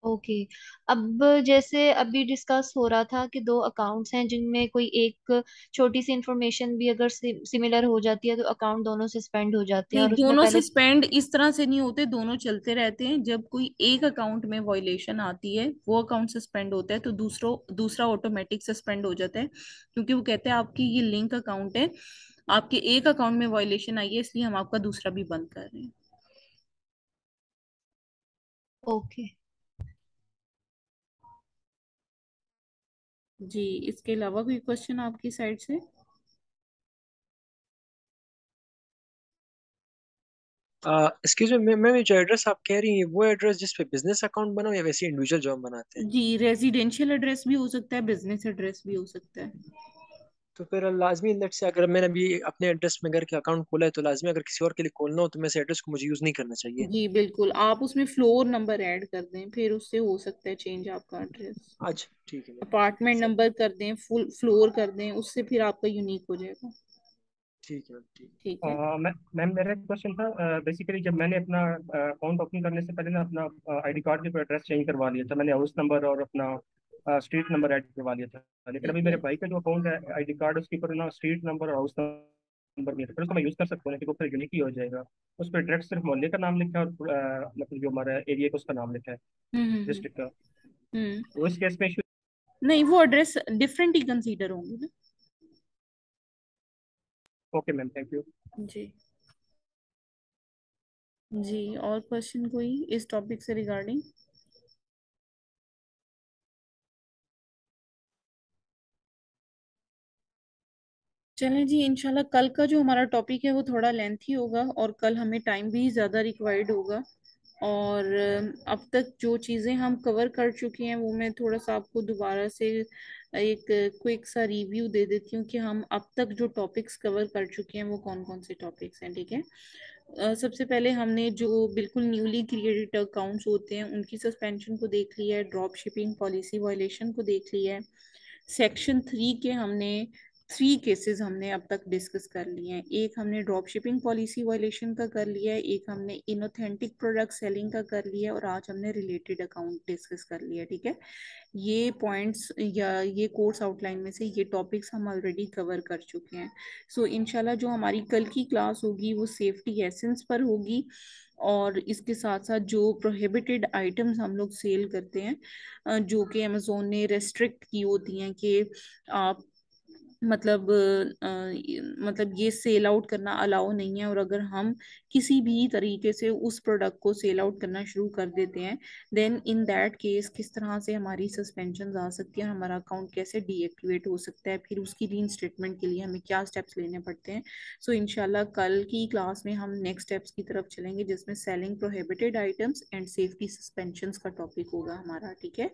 ओके। अब जैसे अभी डिस्कस हो रहा था कि दो अकाउंट्स हैं जिनमें कोई एक छोटी सी इंफॉर्मेशन भी अगर सिमिलर हो जाती है तो अकाउंट दोनों सस्पेंड हो जाते हैं, नहीं, और उसमें दोनों पहले। सस्पेंड इस तरह से नहीं होते, दोनों चलते रहते हैं। जब कोई एक अकाउंट में वायलेशन आती है, वो अकाउंट सस्पेंड होता है, तो दूसरा ऑटोमेटिक सस्पेंड हो जाता है, क्योंकि वो कहते हैं आपकी ये लिंक अकाउंट है, आपके एक अकाउंट में वायलेशन आई है, इसलिए हम आपका दूसरा भी बंद कर रहे हैं। ओके। जी, इसके अलावा कोई क्वेश्चन आपकी साइड से? एक्सक्यूज मी मैम, ये जो एड्रेस आप कह रही हैं वो एड्रेस जिस पे बिजनेस अकाउंट बना हो या वैसे इंडिविजुअल जो हम बनाते हैं? जी, रेजिडेंशियल एड्रेस भी हो सकता है, बिजनेस एड्रेस भी हो सकता है। तो फिर लाजमी लेट से अगर मैंने अभी अपने एड्रेस में घर के अकाउंट खोला है तो लाजमी अगर किसी और के लिए खोलना हो तो मैं इस एड्रेस को मुझे यूज नहीं करना चाहिए? जी बिल्कुल, आप उसमें फ्लोर नंबर ऐड कर दें, फिर उससे हो सकता है चेंज आपका एड्रेस। अच्छा ठीक है मैम। अपार्टमेंट सर नंबर कर दें, फुल फ्लोर कर दें, उससे फिर आपका यूनिक हो जाएगा। ठीक है मैम, ठीक है। ठीक है। मैम मेरा एक क्वेश्चन था। बेसिकली जब मैंने अपना अकाउंट ओपन करने से पहले ना अपना आईडी कार्ड के ऊपर एड्रेस चेंज करवा लिया था, मैंने हाउस नंबर और अपना स्ट्रीट नंबर ऐड करवा लिया था, लेकिन अभी ठीक मेरे है। भाई का जो अकाउंट है आईडी कार्ड उसके ऊपर ना स्ट्रीट नंबर और हाउस नंबर नहीं है, फिर उसको मैं यूज़ कर सकता हूँ कि वो फिर यूनिक ही हो जाएगा? उस पर डायरेक्ट सिर्फ मोहल्ले का नाम लिखा है और मतलब जो हमारा एरिया का उसका नाम लिखा है, हम्म। डिस्ट्रिक्ट का। हम्म। तो इस केस में इशू? नहीं, वो एड्रेस डिफरेंट ही कंसीडर होंगे ना। Okay ma'am, thank you. जी। जी, और क्वेश्चन कोई इस टॉपिक से रिगार्डिंग? चलें जी, इंशाल्लाह कल का जो हमारा टॉपिक है वो थोड़ा लेंथी होगा, और कल हमें टाइम भी ज़्यादा रिक्वायर्ड होगा। और अब तक जो चीज़ें हम कवर कर चुके हैं वो मैं थोड़ा सा आपको दोबारा से एक क्विक सा रिव्यू दे देती हूँ कि हम अब तक जो टॉपिक्स कवर कर चुके हैं वो कौन कौन से टॉपिक्स हैं। ठीक है। सबसे पहले हमने जो बिल्कुल न्यूली क्रिएटेड अकाउंट्स होते हैं उनकी सस्पेंशन को देख लिया है, ड्रॉप शिपिंग पॉलिसी वायलेशन को देख लिया है। सेक्शन 3 के हमने 3 केसेस हमने अब तक डिस्कस कर लिए हैं। एक हमने ड्रॉप शिपिंग पॉलिसी वायलेशन का कर लिया है, एक हमने इनऑथेंटिक प्रोडक्ट सेलिंग का कर लिया है, और आज हमने रिलेटेड अकाउंट डिस्कस कर लिया है। ठीक है। ये पॉइंट्स या ये कोर्स आउटलाइन में से ये टॉपिक्स हम ऑलरेडी कवर कर चुके हैं। सो इंशाल्लाह जो हमारी कल की क्लास होगी वो सेफ्टी एसेंस पर होगी, और इसके साथ साथ जो प्रोहिबिटेड आइटम्स हम लोग सेल करते हैं, जो कि अमेजोन ने रेस्ट्रिक्ट की होती हैं कि आप मतलब मतलब ये सेल आउट करना अलाउ नहीं है, और अगर हम किसी भी तरीके से उस प्रोडक्ट को सेल आउट करना शुरू कर देते हैं, देन इन दैट केस किस तरह से हमारी सस्पेंशन आ सकती है और हमारा अकाउंट कैसे डीएक्टिवेट हो सकता है, फिर उसकी रीइंस्टेटमेंट के लिए हमें क्या स्टेप्स लेने पड़ते हैं। सो इंशाल्लाह कल की क्लास में हम नेक्स्ट स्टेप्स की तरफ चलेंगे, जिसमें selling prohibited items and safety suspension का टॉपिक होगा हमारा। ठीक है।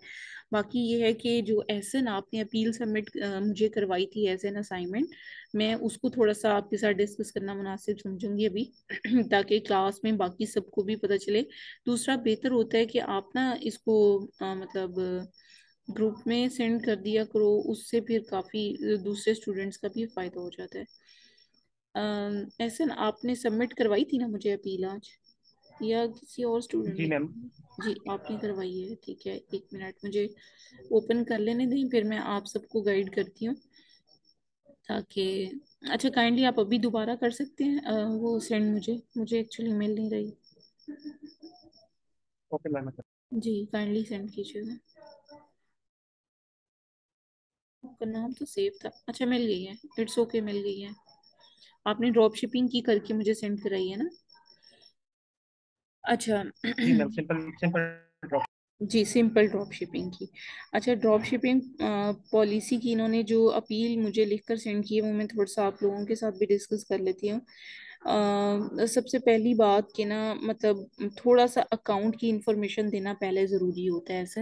बाकी ये है कि जो एसएन आपने अपील सबमिट मुझे करवाई थी एज एन असाइनमेंट, मैं उसको थोड़ा सा आपके साथ डिस्कस करना मुनासिब समझूंगी अभी ताकि क्लास में बाकी सबको भी पता चले। दूसरा, बेहतर होता है कि आप ना इसको मतलब ग्रुप में सेंड कर दिया करो, उससे फिर काफी दूसरे स्टूडेंट्स का भी फायदा हो जाता है। एहसन, आपने सबमिट करवाई थी ना मुझे अपील आज, या किसी और स्टूडेंट जी ने मैम। करवाई? जी, आपने करवाई है। ठीक है, एक मिनट मुझे ओपन कर लेने दें, फिर मैं आप सबको गाइड करती हूँ ताकि। अच्छा, काइंडली आप अभी दोबारा कर सकते हैं वो सेंड, मुझे एक्चुअली मिल नहीं रही। Okay ma'am. जी, काइंडली सेंड कीजिएगा। आपका नाम तो सेव था। अच्छा, मिल गई है, इट्स ओके, मिल गई है। आपने ड्रॉप शिपिंग की करके मुझे सेंड कराई है ना? अच्छा। जी मैम, सिंपल सिंपल ड्रॉप। जी, सिंपल ड्रॉप शिपिंग की। अच्छा, ड्रॉप शिपिंग पॉलिसी की इन्होंने जो अपील मुझे लिखकर सेंड की है वो मैं थोड़ा सा आप लोगों के साथ भी डिस्कस कर लेती हूँ। सबसे पहली बात कि ना, मतलब थोड़ा सा अकाउंट की इंफॉर्मेशन देना पहले ज़रूरी होता है ऐसा।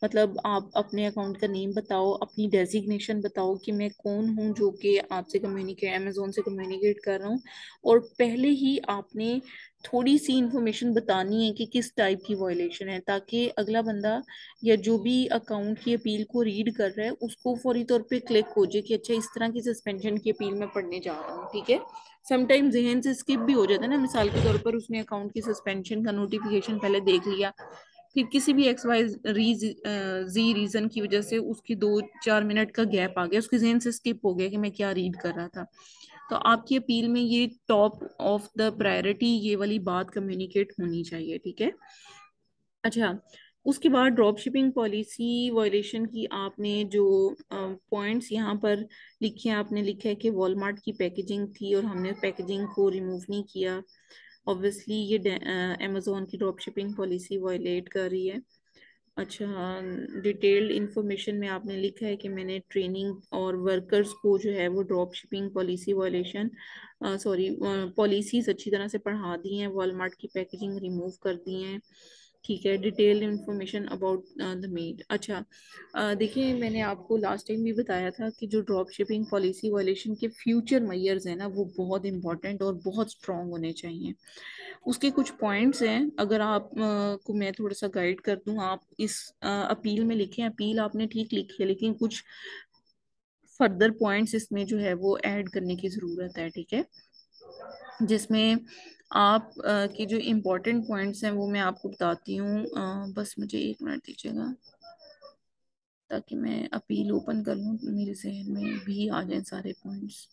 मतलब आप अपने अकाउंट का नेम बताओ, अपनी डेजिग्नेशन बताओ कि मैं कौन हूँ जो कि आपसे कम्युनिकेट अमेजोन से कम्युनिकेट कर रहा हूँ, और पहले ही आपने थोड़ी सी इंफॉर्मेशन बतानी है कि किस टाइप की वायलेशन है, ताकि अगला बंदा या जो भी अकाउंट की अपील को रीड कर रहा है उसको फौरी तौर पे क्लिक हो जाए कि अच्छा, इस तरह की सस्पेंशन की अपील मैं पढ़ने जा रहा हूँ। ठीक है। समटाइम जहन से स्किप भी हो जाता है ना, मिसाल के तौर पर उसने अकाउंट की सस्पेंशन का नोटिफिकेशन पहले देख लिया, फिर किसी भी एक्स वाई जी रीजन की वजह से उसकी 2-4 मिनट का गैप आ गया, उसके जहन से स्किप हो गया कि मैं क्या रीड कर रहा था, तो आपकी अपील में ये टॉप ऑफ द प्रायोरिटी ये वाली बात कम्युनिकेट होनी चाहिए, ठीक है। अच्छा, उसके बाद ड्रॉप शिपिंग पॉलिसी वायलेशन की आपने जो पॉइंट्स यहाँ पर लिखे हैं, आपने लिखा है कि वॉलमार्ट की पैकेजिंग थी और हमने पैकेजिंग को रिमूव नहीं किया। ऑब्वियसली ये अमेजोन की ड्रॉप शिपिंग पॉलिसी वायलेट कर रही है। अच्छा, डिटेल्ड इंफॉर्मेशन में आपने लिखा है कि मैंने ट्रेनिंग और वर्कर्स को जो है वो drop shipping policy violation sorry policies अच्छी तरह से पढ़ा दी हैं, वॉलमार्ट की पैकेजिंग रिमूव कर दी हैं, ठीक है। Detailed information about the meet. अच्छा, देखिए मैंने आपको लास्ट टाइम भी बताया था कि जो ड्रॉप शिपिंग पॉलिसी वायलेशन के फ्यूचर मेजर्स हैं ना, वो बहुत इंपॉर्टेंट और बहुत स्ट्रांग होने चाहिए। उसके कुछ पॉइंट्स हैं, अगर आप को मैं थोड़ा सा गाइड कर दूं, आप इस अपील में लिखें, अपील आपने ठीक लिखी है लेकिन कुछ फर्दर पॉइंट्स इसमें जो है वो ऐड करने की जरूरत है, ठीक है, जिसमें आप के जो इम्पोर्टेंट पॉइंट्स हैं वो मैं आपको बताती हूँ। बस मुझे 1 मिनट दीजिएगा ताकि मैं अपील ओपन कर लूँ, मेरे जहन में भी आ जाए सारे पॉइंट्स।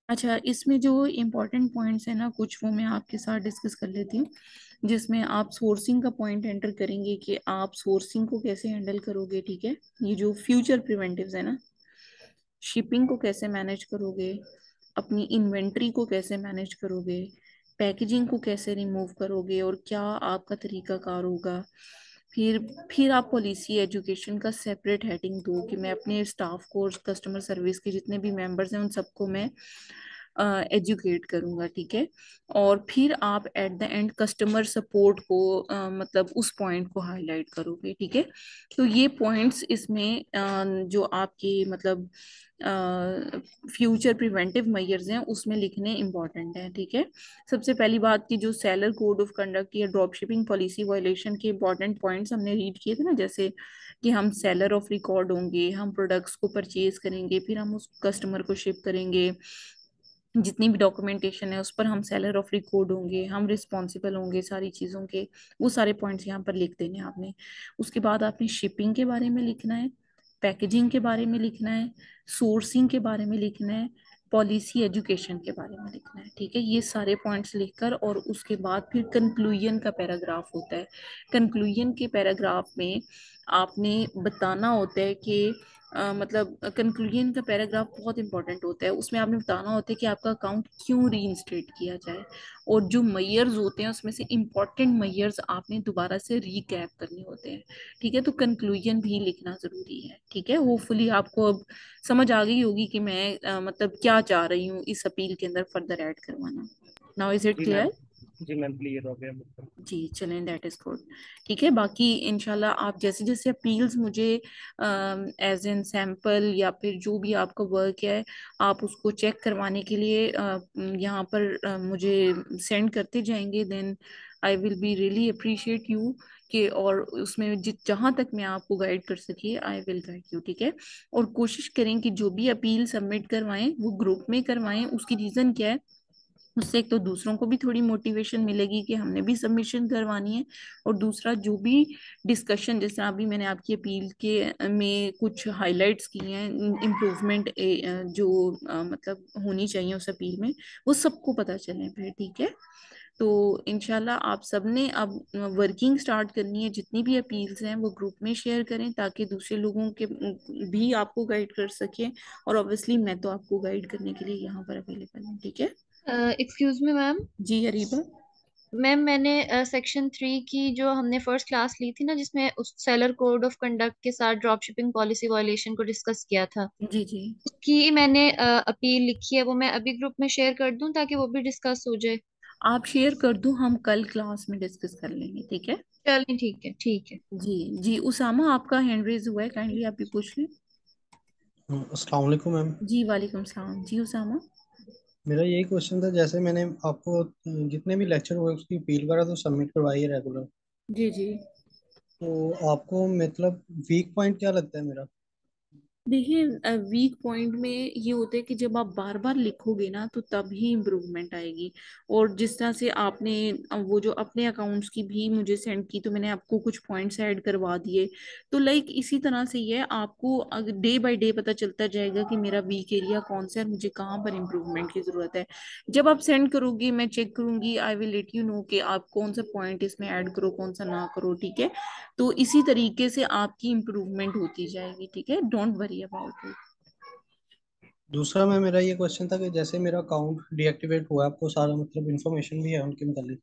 अच्छा, इसमें जो इम्पोर्टेंट पॉइंट्स हैं ना कुछ, वो मैं आपके साथ डिस्कस कर लेती हूँ, जिसमें आप सोर्सिंग का पॉइंट एंटर करेंगे कि आप सोर्सिंग को कैसे हैंडल करोगे, ठीक है। ये जो फ्यूचर प्रिवेंटिव्स है ना, शिपिंग को कैसे मैनेज करोगे, अपनी इन्वेंट्री को कैसे मैनेज करोगे, पैकेजिंग को कैसे रिमूव करोगे और क्या आपका तरीकाकार होगा। फिर फिर आप पॉलिसी एजुकेशन का सेपरेट हेडिंग दो कि मैं अपने स्टाफ को, कस्टमर सर्विस के जितने भी मेंबर्स हैं उन सबको मैं एजुकेट करूंगा, ठीक है। और फिर आप at the end customer support को मतलब उस पॉइंट को हाईलाइट करोगे, ठीक है। तो ये पॉइंट्स इसमें जो आपके मतलब फ्यूचर प्रिवेंटिव मेजर्स हैं उसमें लिखने इंपॉर्टेंट है, ठीक है। सबसे पहली बात की जो सेलर कोड ऑफ कंडक्ट या ड्रॉप शिपिंग पॉलिसी वायलेशन के इंपॉर्टेंट पॉइंट्स हमने रीड किए थे ना, जैसे कि हम सेलर ऑफ रिकॉर्ड होंगे, हम प्रोडक्ट्स को परचेज करेंगे, फिर हम उस कस्टमर को शिप करेंगे, जितनी भी डॉक्यूमेंटेशन है उस पर हम सेलर ऑफ रिकॉर्ड होंगे, हम रिस्पॉन्सिबल होंगे सारी चीज़ों के। वो सारे पॉइंट्स यहाँ पर लिख देने आपने। उसके बाद आपने शिपिंग के बारे में लिखना है, पैकेजिंग के बारे में लिखना है, सोर्सिंग के बारे में लिखना है, पॉलिसी एजुकेशन के बारे में लिखना है, ठीक है। ये सारे पॉइंट्स लिखकर और उसके बाद फिर कंक्लूजन का पैराग्राफ होता है। कंक्लूजन के पैराग्राफ में आपने बताना होता है कि मतलब कंक्लूजन का पैराग्राफ बहुत इंपॉर्टेंट होता है, उसमें आपने बताना होता है कि आपका अकाउंट क्यों रीइंस्टेट किया जाए, और जो मेयर्स होते हैं उसमें से इम्पोर्टेंट मेयर्स आपने दोबारा से रिकैप करने होते हैं, ठीक है। तो कंक्लूजन भी लिखना जरूरी है, ठीक है। होपफुली आपको अब समझ आ गई होगी कि मैं मतलब क्या चाह रही हूँ इस अपील के अंदर फर्दर ऐड करवाना। नाउ इज इट जी मैम। क्लियर? जी मैम, क्लियर हो गया मुझको। जी चलें, दैट इज गुड, ठीक है। बाकी इंशाल्लाह आप जैसे जैसे अपील्स मुझे एज एन सैम्पल या फिर जो भी आपका वर्क है आप उसको चेक करवाने के लिए यहाँ पर मुझे सेंड करते जाएंगे, then I will be really appreciate you कि, और उसमें जित जहाँ तक मैं आपको गाइड कर सकी आई विल गाइड यू, ठीक है। और कोशिश करें कि जो भी अपील सबमिट करवाएं वो ग्रुप में करवाएं। उसकी रीज़न क्या है, उससे एक तो दूसरों को भी थोड़ी मोटिवेशन मिलेगी कि हमने भी सबमिशन करवानी है, और दूसरा जो भी डिस्कशन, जैसे अभी मैंने आपकी अपील के में कुछ हाइलाइट्स किए हैं इम्प्रूवमेंट जो मतलब होनी चाहिए उस अपील में, वो सबको पता चले फिर, ठीक है। तो इंशाल्लाह आप सबने अब वर्किंग स्टार्ट करनी है, जितनी भी अपील्स हैं वो ग्रुप में शेयर करें ताकि दूसरे लोगों के भी आपको गाइड कर सकें, और ऑब्वियसली मैं तो आपको गाइड करने के लिए यहाँ पर अवेलेबल हूँ, ठीक है। Excuse me ma'am. जी अरीबा। मैम मैंने सेक्शन 3 की जो हमने फर्स्ट क्लास ली थी ना, जिसमें उस सेलर कोड ऑफ कंडक्ट के साथ ड्रॉप शिपिंग पॉलिसी वायलेशन को डिस्कस किया था, जी जी, उसकी मैंने अपील लिखी है, वो मैं अभी ग्रुप में शेयर कर दूं ताकि वो भी डिस्कस हो जाए। आप शेयर कर दो, हम कल क्लास में डिस्कस कर लेंगे, ठीक है। चलिए ठीक है, ठीक है। जी जी, उसामा आपका हैंड रेज हुआ है, काइंडली आप भी पूछ लें। अस्सलाम वालेकुम मैम। जी वालेकुम सलाम, जी उसामा। मेरा यही क्वेश्चन था, जैसे मैंने आपको जितने भी लेक्चर हुए उसकी अपील करा तो सबमिट करवाई है रेगुलर, जी जी, तो आपको मतलब वीक पॉइंट क्या लगता है मेरा? देखिए, वीक पॉइंट में ये होता है कि जब आप बार बार लिखोगे ना तो तब ही इम्प्रूवमेंट आएगी। और जिस तरह से आपने वो जो अपने अकाउंट्स की भी मुझे सेंड की, तो मैंने आपको कुछ पॉइंट्स ऐड करवा दिए। तो लाइक इसी तरह से ये आपको डे बाय डे पता चलता जाएगा कि मेरा वीक एरिया कौन सा है और मुझे कहाँ पर इम्प्रूवमेंट की जरूरत है। जब आप सेंड करोगी मैं चेक करूंगी, I will let you no कि आप कौन सा पॉइंट इसमें ऐड करो कौन सा ना करो, ठीक है। तो इसी तरीके से आपकी इम्प्रूवमेंट होती जाएगी, ठीक है, डोंट वरी अबाउट इट। दूसरा मैं मेरा ये क्वेश्चन था कि जैसे मेरा अकाउंट डीएक्टिवेट हुआ, आपको सारा मतलब इन्फॉर्मेशन भी है उनके मुतालिक,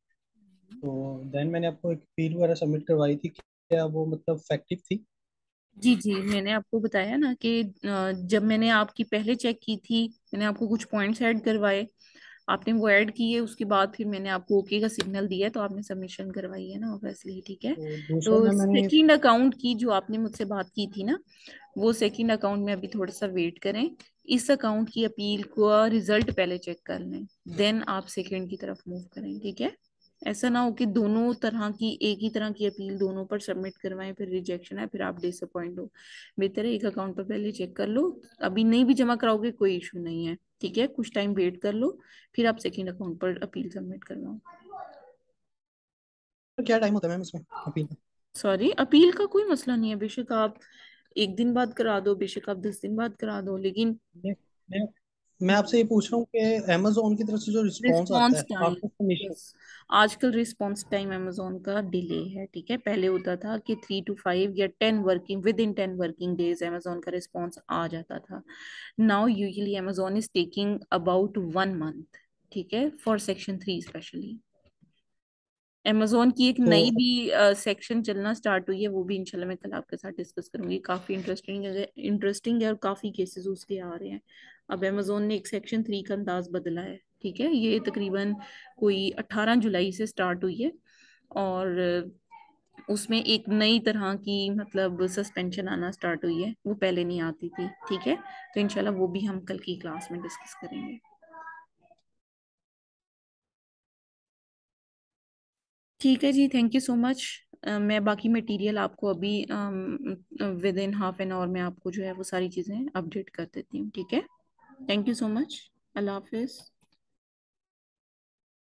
तो देन मैंने आपको एक अपील वगैरह सबमिट करवाई थी, क्या वो मतलब फैक्टिव थी? जी जी, मैंने आपको बताया ना कि जब मैंने आपकी पहले चेक की थी, मैंने आपको कुछ पॉइंट्स ऐड करवाए, आपने वो ऐड किए, उसके बाद फिर मैंने आपको ओके का सिग्नल दिया, तो आपने सबमिशन करवाई है ना, ऑब्वियसली, ठीक है। तो दूसरा तो में मैंने सेकंड अकाउंट की जो आपने मुझसे बात की थी ना, वो सेकंड अकाउंट में अभी थोड़ा सा वेट करें। इस अकाउंट की अपील को रिजल्ट पहले चेक कर लें, देन आप सेकंड की तरफ मूव करें, ठीक है। ऐसा ना हो कि दोनों तरह की एक ही तरह की अपील दोनों पर सबमिट करवाएं, फिर रिजेक्शन है, फिर आप डिसअपॉइंट हो। बेहतर है एक अकाउंट पर पहले चेक कर लो। अभी नहीं भी जमा कराओगे कोई इशू नहीं है, ठीक है, कुछ टाइम वेट कर लो, फिर आप सेकंड अकाउंट पर अपील सबमिट करवाओ। क्या टाइम होता है मैम इसमें अपील का? सॉरी, अपील का कोई मसला नहीं है, बेशक आप एक दिन बाद करा दो, बेशक आप 10 दिन बाद करा दो, लेकिन मैं मैं मैं आपसे ये पूछ रहा हूँ कि अमेजोन की तरफ से जो रिस्पॉन्स आता रिस्पॉन्स है टाइम, आफ्टर सबमिशन। यस, आजकल रिस्पॉन्स टाइम अमेजोन का डिले है, ठीक है। पहले होता था कि 3 to 5 या 10 working, with in 10 working days Amazon का रिस्पॉन्स आ जाता था। Now usually Amazon is taking about 1 month, ठीक है, फॉर सेक्शन 3 स्पेशली। अमेजोन की एक तो नई भी सेक्शन चलना स्टार्ट हुई है, वो भी इंशाल्लाह मैं कल आपके साथ डिस्कस करूंगी, काफी इंटरेस्टिंग है और काफी केसेस उसके आ रहे हैं। अब अमेजोन ने एक सेक्शन 3 का अंदाज बदला है, ठीक है, ये तकरीबन कोई 18 जुलाई से स्टार्ट हुई है। और उसमें एक नई तरह की मतलब सस्पेंशन आना स्टार्ट हुई है, वो पहले नहीं आती थी, ठीक है। तो इंशाल्लाह वो भी हम कल की क्लास में डिस्कस करेंगे। ठीक है जी, थैंक यू सो मच। मैं बाकी मटेरियल आपको अभी विद इन ½ एन आवर में आपको जो है वो सारी चीज़ें अपडेट कर देती हूँ, ठीक है। Thank you so much. Allah Hafiz.